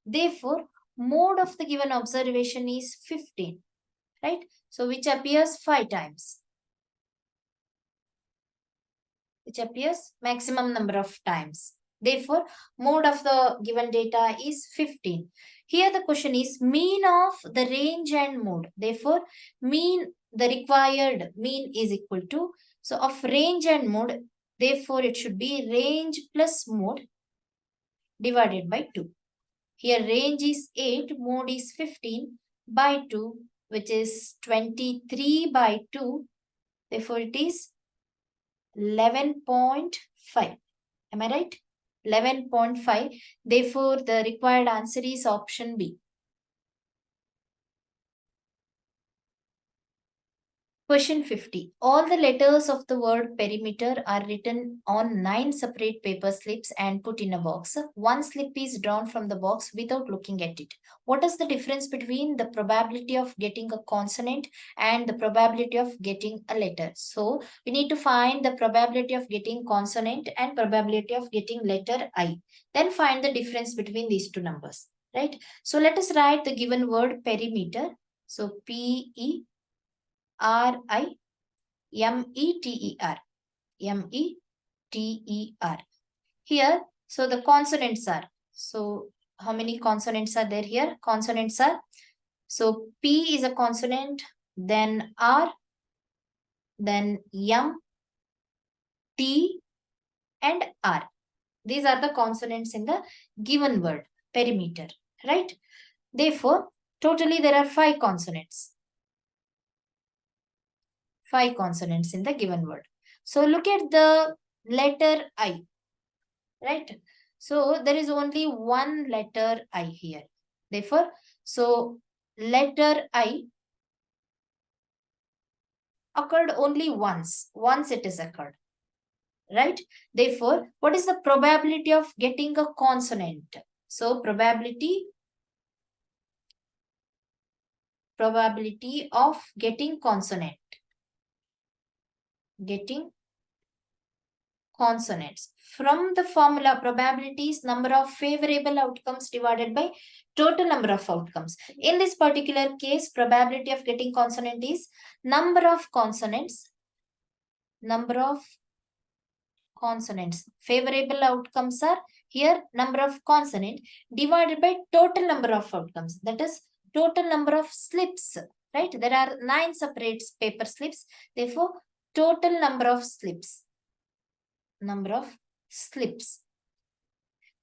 [SPEAKER 1] Therefore, mode of the given observation is 15, right? So which appears 5 times. Which appears maximum number of times. Therefore, mode of the given data is 15. Here the question is mean of the range and mode. Therefore, mean, the required mean is equal to, so of range and mode, therefore it should be range plus mode divided by 2. Here range is 8, mode is 15 by 2, which is 23 by 2. Therefore, it is 11.5. Am I right? 11.5. Therefore, the required answer is option B. Question 50. All the letters of the word perimeter are written on 9 separate paper slips and put in a box. One slip is drawn from the box without looking at it. What is the difference between the probability of getting a consonant and the probability of getting a letter? So, we need to find the probability of getting consonant and probability of getting letter I. Then find the difference between these two numbers, right? So, let us write the given word perimeter. So, P-E R-I-M-E-T-E-R. M-E-T-E-R. Here, so the consonants are. So, how many consonants are there here? Consonants are. So, P is a consonant, then R, then M, T, and R. These are the consonants in the given word, perimeter, right? Therefore, totally there are 5 consonants. 5 consonants in the given word. So look at the letter I, right? So there is only one letter I here. Therefore, so letter I occurred only once. Once it is occurred, right? Therefore, what is the probability of getting a consonant? So probability of getting consonant. Getting consonants. From the formula, probability is number of favorable outcomes divided by total number of outcomes. In this particular case, probability of getting consonant is number of consonants. Number of consonants. Favorable outcomes are here number of consonant divided by total number of outcomes. That is total number of slips, right? There are 9 separate paper slips. Therefore, total number of slips. Number of slips.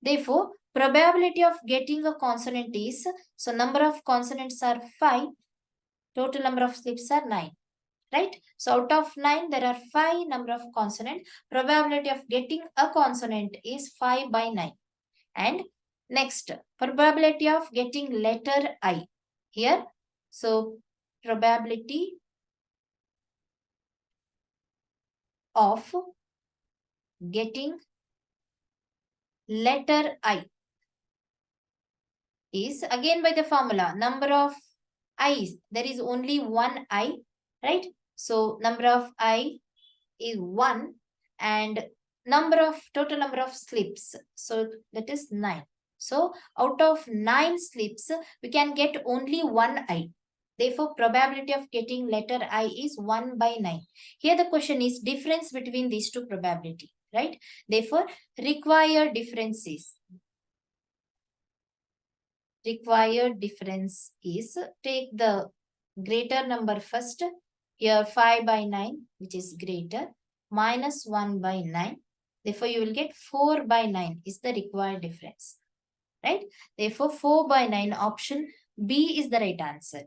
[SPEAKER 1] Therefore, probability of getting a consonant is, so number of consonants are 5, total number of slips are 9, right? So out of 9, there are 5 number of consonant. Probability of getting a consonant is 5 by 9. And next, probability of getting letter I. Here, so probability of getting letter I is again by the formula number of i's. There is only one I, right? So number of I is 1 and total number of slips. So that is 9. So out of 9 slips, we can get only one I. Therefore, probability of getting letter I is 1 by 9. Here the question is difference between these two probability, right? Therefore, required difference is take the greater number first. Here 5 by 9, which is greater, minus 1 by 9. Therefore, you will get 4 by 9 is the required difference, right? Therefore, 4 by 9 option B is the right answer.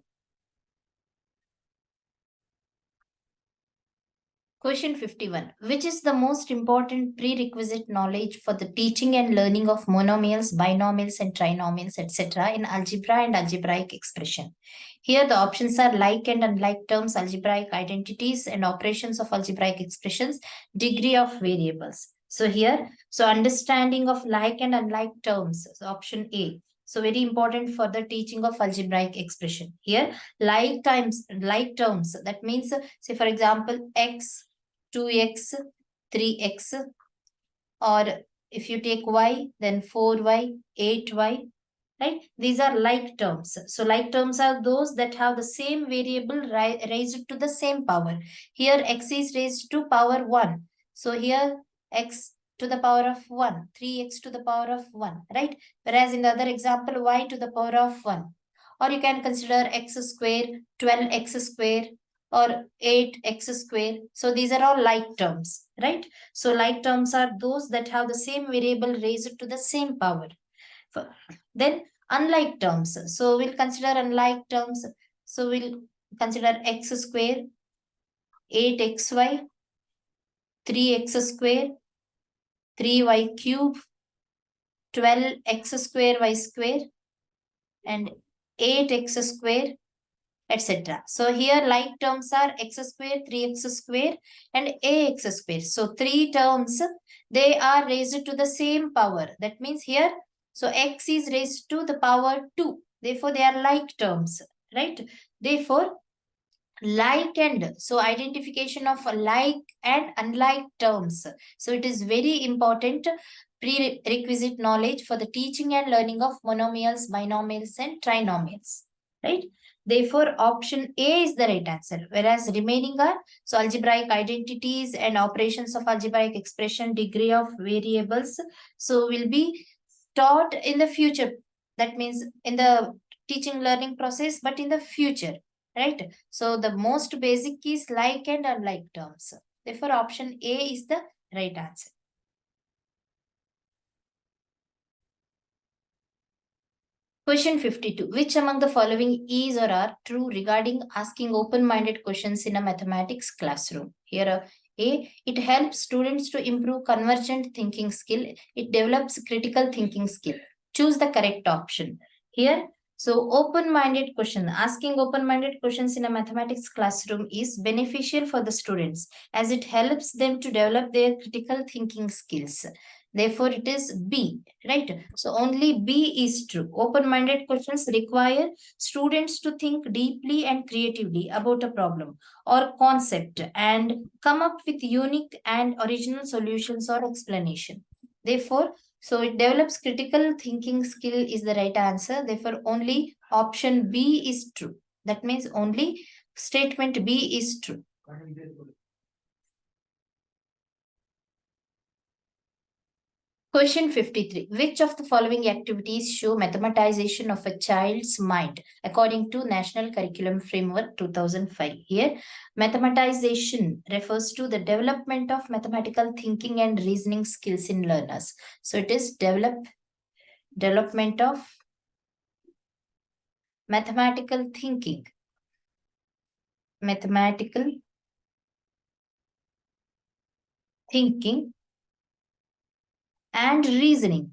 [SPEAKER 1] Question 51. Which is the most important prerequisite knowledge for the teaching and learning of monomials, binomials, and trinomials, etc. in algebra and algebraic expression? Here the options are like and unlike terms, algebraic identities, and operations of algebraic expressions, degree of variables. So here, understanding of like and unlike terms, so option A. So very important for the teaching of algebraic expression. Here, like terms, that means, say for example, x, 2x, 3x, or if you take y, then 4y, 8y, right? These are like terms. So like terms are those that have the same variable raised to the same power. Here x is raised to power 1. So here x to the power of 1, 3x to the power of 1, right? Whereas in the other example, y to the power of 1. Or you can consider x square, 12x square, or 8x square. So these are all like terms, right? So like terms are those that have the same variable raised to the same power. Then unlike terms. So we'll consider unlike terms. So we'll consider x square, 8xy, 3x square, 3y cube, 12x square y square, and 8x square, etc. So here like terms are x square, 3x square, and ax square. So three terms, they are raised to the same power. That means here, so x is raised to the power 2. Therefore, they are like terms, right? Therefore, like and so identification of like and unlike terms. So it is very important prerequisite knowledge for the teaching and learning of monomials, binomials, and trinomials, right? Therefore, option A is the right answer, whereas remaining are so algebraic identities and operations of algebraic expression, degree of variables. So will be taught in the future. That means in the teaching learning process, but in the future, right? So the most basic is like and unlike terms. Therefore, option A is the right answer. Question 52. Which among the following is or are true regarding asking open-minded questions in a mathematics classroom? Here, A, it helps students to improve convergent thinking skill. It develops critical thinking skill. Choose the correct option. Here, so open-minded question, asking open-minded questions in a mathematics classroom is beneficial for the students as it helps them to develop their critical thinking skills. Therefore, it is B, right? So only B is true. Open-minded questions require students to think deeply and creatively about a problem or concept and come up with unique and original solutions or explanation. Therefore, so it develops critical thinking skill is the right answer. Therefore, only option B is true. That means only statement B is true. Question 53. Which of the following activities show mathematization of a child's mind according to National Curriculum Framework 2005? Here, mathematization refers to the development of mathematical thinking and reasoning skills in learners. So it is development of mathematical thinking. Mathematical thinking and reasoning,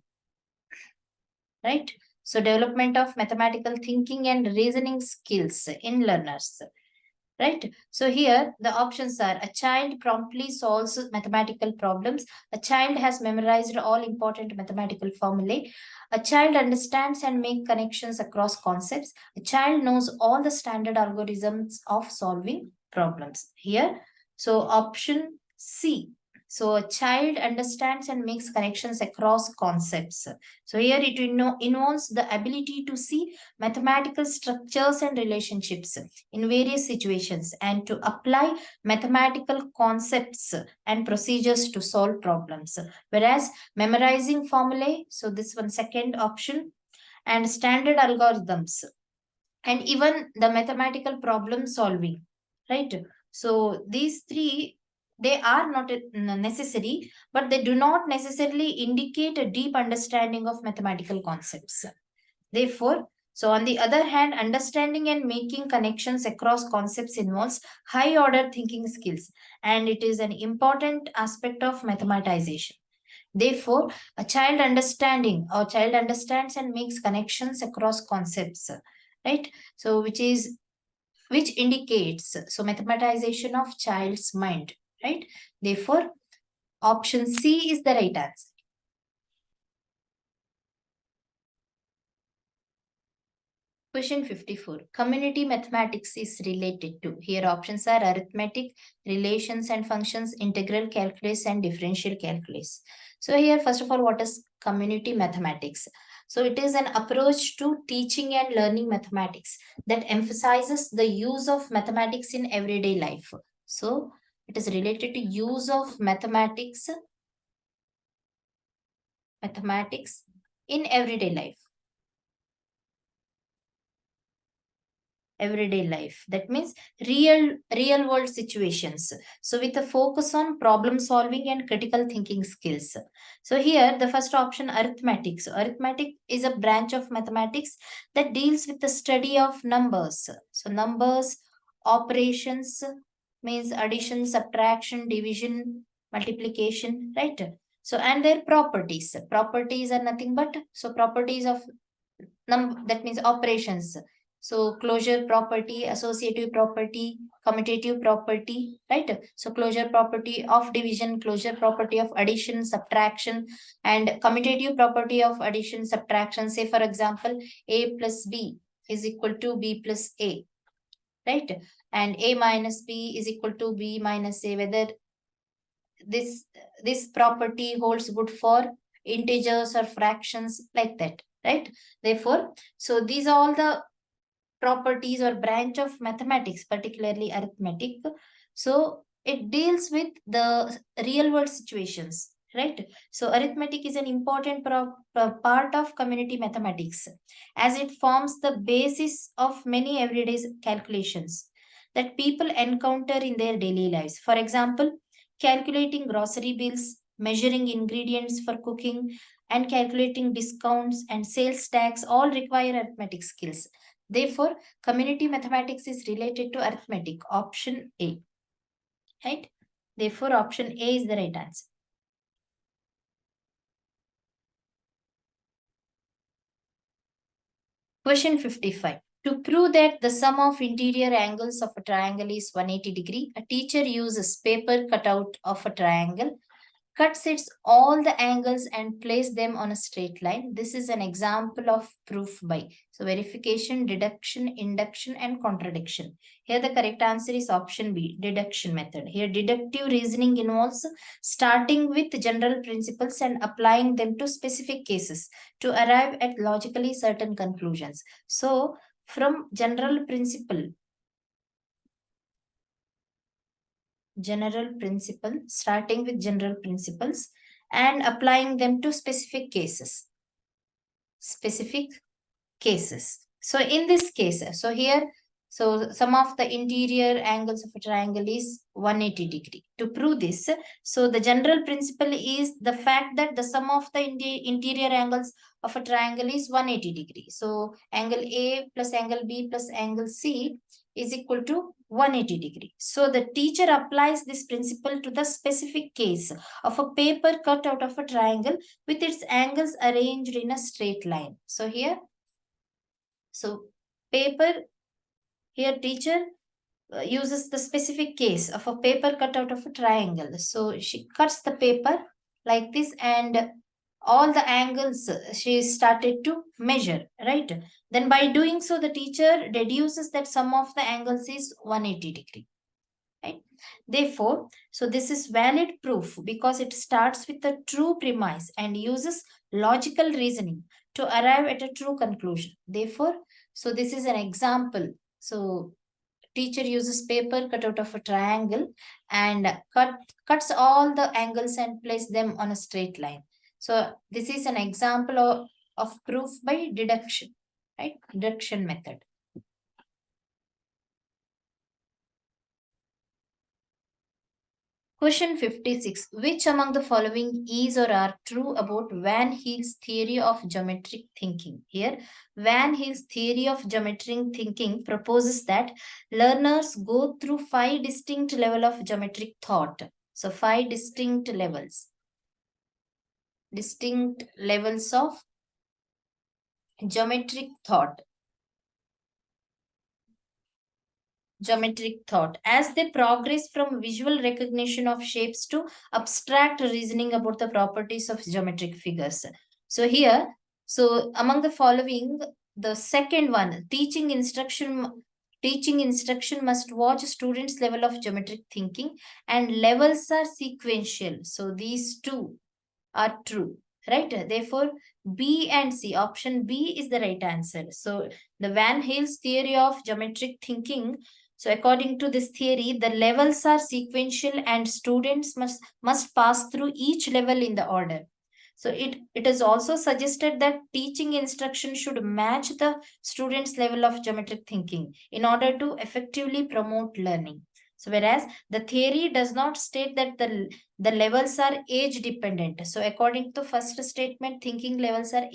[SPEAKER 1] right? So development of mathematical thinking and reasoning skills in learners, right? So here the options are a child promptly solves mathematical problems, a child has memorized all important mathematical formulae, a child understands and make connections across concepts, a child knows all the standard algorithms of solving problems. Here, so option C. So a child understands and makes connections across concepts. So here it involves the ability to see mathematical structures and relationships in various situations and to apply mathematical concepts and procedures to solve problems. Whereas memorizing formulae, so this one second option, and standard algorithms, and even the mathematical problem solving, right? So these three, they are not necessary, but they do not necessarily indicate a deep understanding of mathematical concepts. Therefore, so on the other hand, understanding and making connections across concepts involves high order thinking skills, and it is an important aspect of mathematization. Therefore, a child understands and makes connections across concepts, right? So, which indicates so mathematization of child's mind, right? Therefore, option C is the right answer. Question 54. Community mathematics is related to. Here options are arithmetic, relations and functions, integral calculus, and differential calculus. So here, first of all, what is community mathematics? So it is an approach to teaching and learning mathematics that emphasizes the use of mathematics in everyday life. So it is related to use of mathematics in everyday life. That means real world situations, so with a focus on problem solving and critical thinking skills. So here the first option, arithmetic. So arithmetic is a branch of mathematics that deals with the study of numbers. So numbers, operations, means addition, subtraction, division, multiplication, right? So and their properties are nothing but so properties of that means operations. So closure property, associative property, commutative property, right? So closure property of division, closure property of addition, subtraction, and commutative property of addition, subtraction. Say for example, a plus b is equal to b plus a, right? And a minus b is equal to b minus a, whether this this property holds good for integers or fractions, like that, right? Therefore, so these are all the properties or branch of mathematics, particularly arithmetic. So it deals with the real world situations, right? So arithmetic is an important part of community mathematics, as it forms the basis of many everyday calculations that people encounter in their daily lives. For example, calculating grocery bills, measuring ingredients for cooking, and calculating discounts and sales tax all require arithmetic skills. Therefore, community mathematics is related to arithmetic. Option A, right? Therefore, option A is the right answer. Question 55. To prove that the sum of interior angles of a triangle is 180-degree, a teacher uses paper cutout of a triangle, cuts its all the angles and place them on a straight line. This is an example of proof by. So verification, deduction, induction, and contradiction. Here the correct answer is option B, deduction method. Here deductive reasoning involves starting with general principles and applying them to specific cases to arrive at logically certain conclusions. So from starting with general principles and applying them to specific cases. So in this case, so here, so sum of the interior angles of a triangle is 180-degree. To prove this, so the general principle is the fact that the sum of the interior angles of a triangle is 180-degree. So angle A plus angle B plus angle C is equal to 180-degree. So the teacher applies this principle to the specific case of a paper cut out of a triangle with its angles arranged in a straight line. So here, so paper, here teacher uses the specific case of a paper cut out of a triangle. So she cuts the paper like this and all the angles she started to measure, right? Then by doing so, the teacher deduces that sum of the angles is 180-degree. right? Therefore, so this is valid proof because it starts with a true premise and uses logical reasoning to arrive at a true conclusion. Therefore, so this is an example. So teacher uses paper cut out of a triangle and cuts all the angles and place them on a straight line. So this is an example of proof by deduction, right? Deduction method. Question 56. Which among the following is or are true about Van Heel's theory of geometric thinking? Here, Van Heel's theory of geometric thinking proposes that learners go through 5 distinct levels of geometric thought. So, 5 distinct levels of geometric thought. As they progress from visual recognition of shapes to abstract reasoning about the properties of geometric figures. So here, so among the following, the second one, teaching instruction must watch students level of geometric thinking, and levels are sequential. So these two are true, right? Therefore, B and C, option B is the right answer. So the Van Hale's theory of geometric thinking, so according to this theory, the levels are sequential and students must pass through each level in the order. So it is also suggested that teaching instruction should match the student's level of geometric thinking in order to effectively promote learning. So whereas the theory does not state that the levels are age dependent. So according to first statement, thinking levels are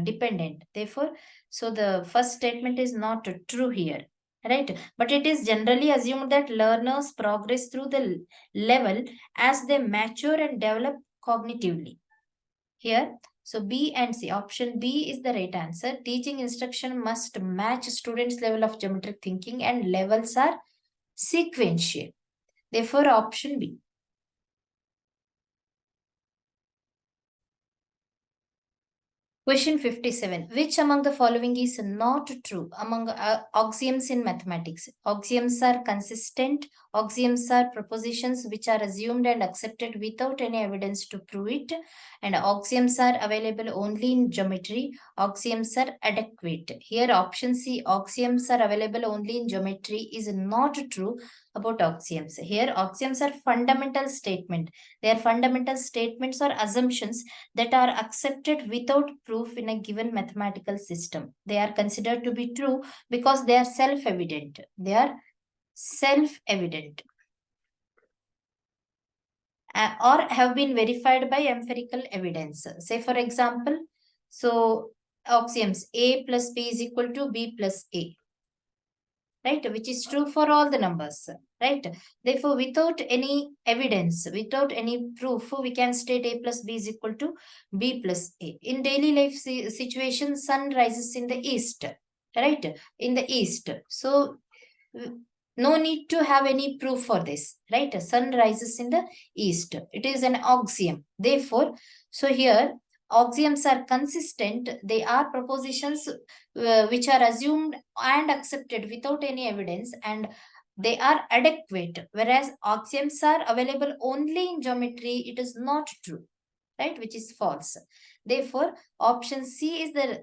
[SPEAKER 1] dependent. Therefore, so the first statement is not true here, right? But it is generally assumed that learners progress through the level as they mature and develop cognitively. Here, so B and C, option B is the right answer. Teaching instruction must match students' level of geometric thinking and levels are sequential. Therefore, option B. Question 57. Which among the following is not true among axioms in mathematics? Axioms are consistent. Axioms are propositions which are assumed and accepted without any evidence to prove it. And axioms are available only in geometry. Axioms are adequate. Here, option C, axioms are available only in geometry, is not true about axioms. Here, axioms are fundamental statement. They are fundamental statements or assumptions that are accepted without proof in a given mathematical system. They are considered to be true because they are self-evident. They are self-evident or have been verified by empirical evidence. Say, for example, so axioms A plus B is equal to B plus A, right? Which is true for all the numbers, right? Therefore, without any evidence, without any proof, we can state A plus B is equal to B plus A. In daily life situation, sun rises in the east, right? In the east. So, no need to have any proof for this, right? Sun rises in the east. It is an axiom. Therefore, so here axioms are consistent. They are propositions which are assumed and accepted without any evidence, and they are adequate. Whereas axioms are available only in geometry, it is not true, right? Which is false. Therefore, option C is the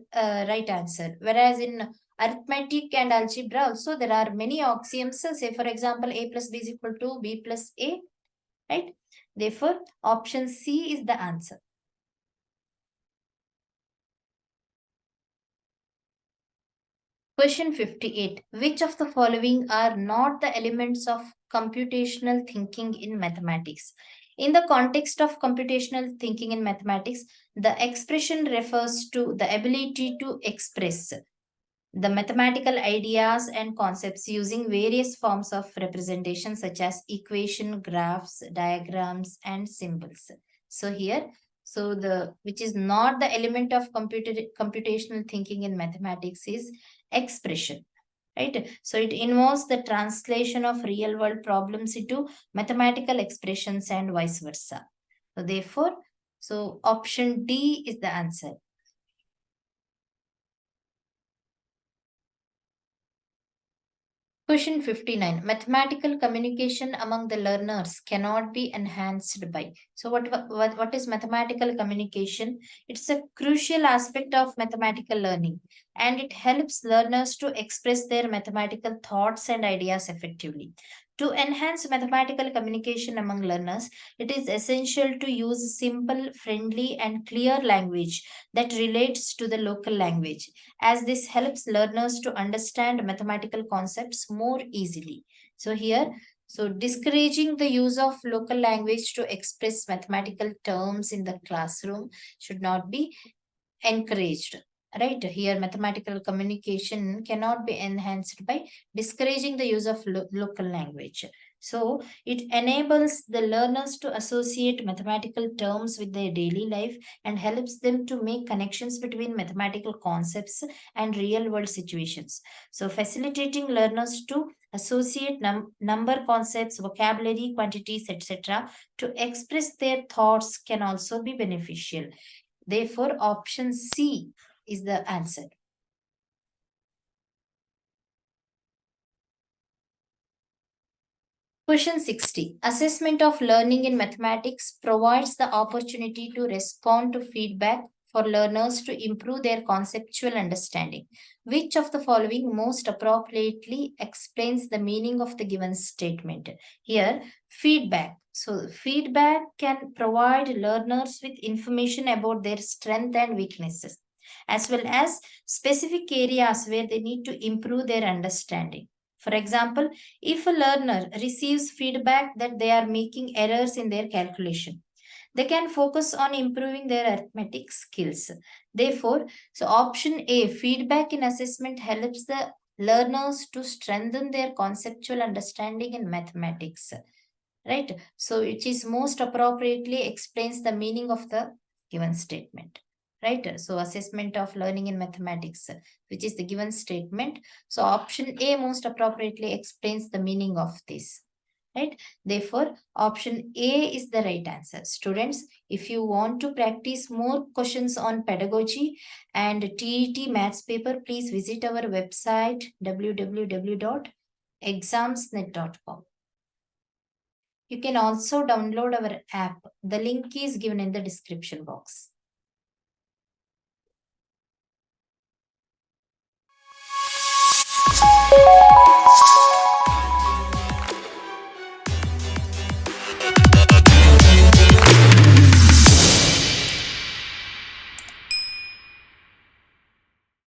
[SPEAKER 1] right answer. Whereas in arithmetic and algebra also there are many axioms. Say for example, A plus B is equal to B plus A, right? Therefore, option C is the answer. Question 58. Which of the following are not the elements of computational thinking in mathematics? In the context of computational thinking in mathematics, the expression refers to the ability to express the mathematical ideas and concepts using various forms of representation such as equation, graphs, diagrams, and symbols. So here, so the which is not the element of computational thinking in mathematics is expression, right? So it involves the translation of real world problems into mathematical expressions and vice versa. So therefore, so option D is the answer. Question 59. Mathematical communication among the learners cannot be enhanced by. So, what is mathematical communication? It's a crucial aspect of mathematical learning, and it helps learners to express their mathematical thoughts and ideas effectively. To enhance mathematical communication among learners, it is essential to use simple, friendly, and clear language that relates to the local language, as this helps learners to understand mathematical concepts more easily. So here, so discouraging the use of local language to express mathematical terms in the classroom should not be encouraged. Right here, mathematical communication cannot be enhanced by discouraging the use of local language. So, it enables the learners to associate mathematical terms with their daily life and helps them to make connections between mathematical concepts and real world situations. So, facilitating learners to associate number concepts, vocabulary, quantities, etc., to express their thoughts can also be beneficial. Therefore, option C is the answer. Question 60. Assessment of learning in mathematics provides the opportunity to respond to feedback for learners to improve their conceptual understanding. Which of the following most appropriately explains the meaning of the given statement? Here, feedback. So, feedback can provide learners with information about their strength and weaknesses, as well as specific areas where they need to improve their understanding. For example, if a learner receives feedback that they are making errors in their calculation, they can focus on improving their arithmetic skills. Therefore, so option A, feedback in assessment helps the learners to strengthen their conceptual understanding in mathematics. Right? So it is most appropriately explains the meaning of the given statement. Right? So assessment of learning in mathematics, which is the given statement. So option A most appropriately explains the meaning of this. Right? Therefore, option A is the right answer. Students, if you want to practice more questions on pedagogy and TET maths paper, please visit our website www.examsnet.com. You can also download our app. The link is given in the description box.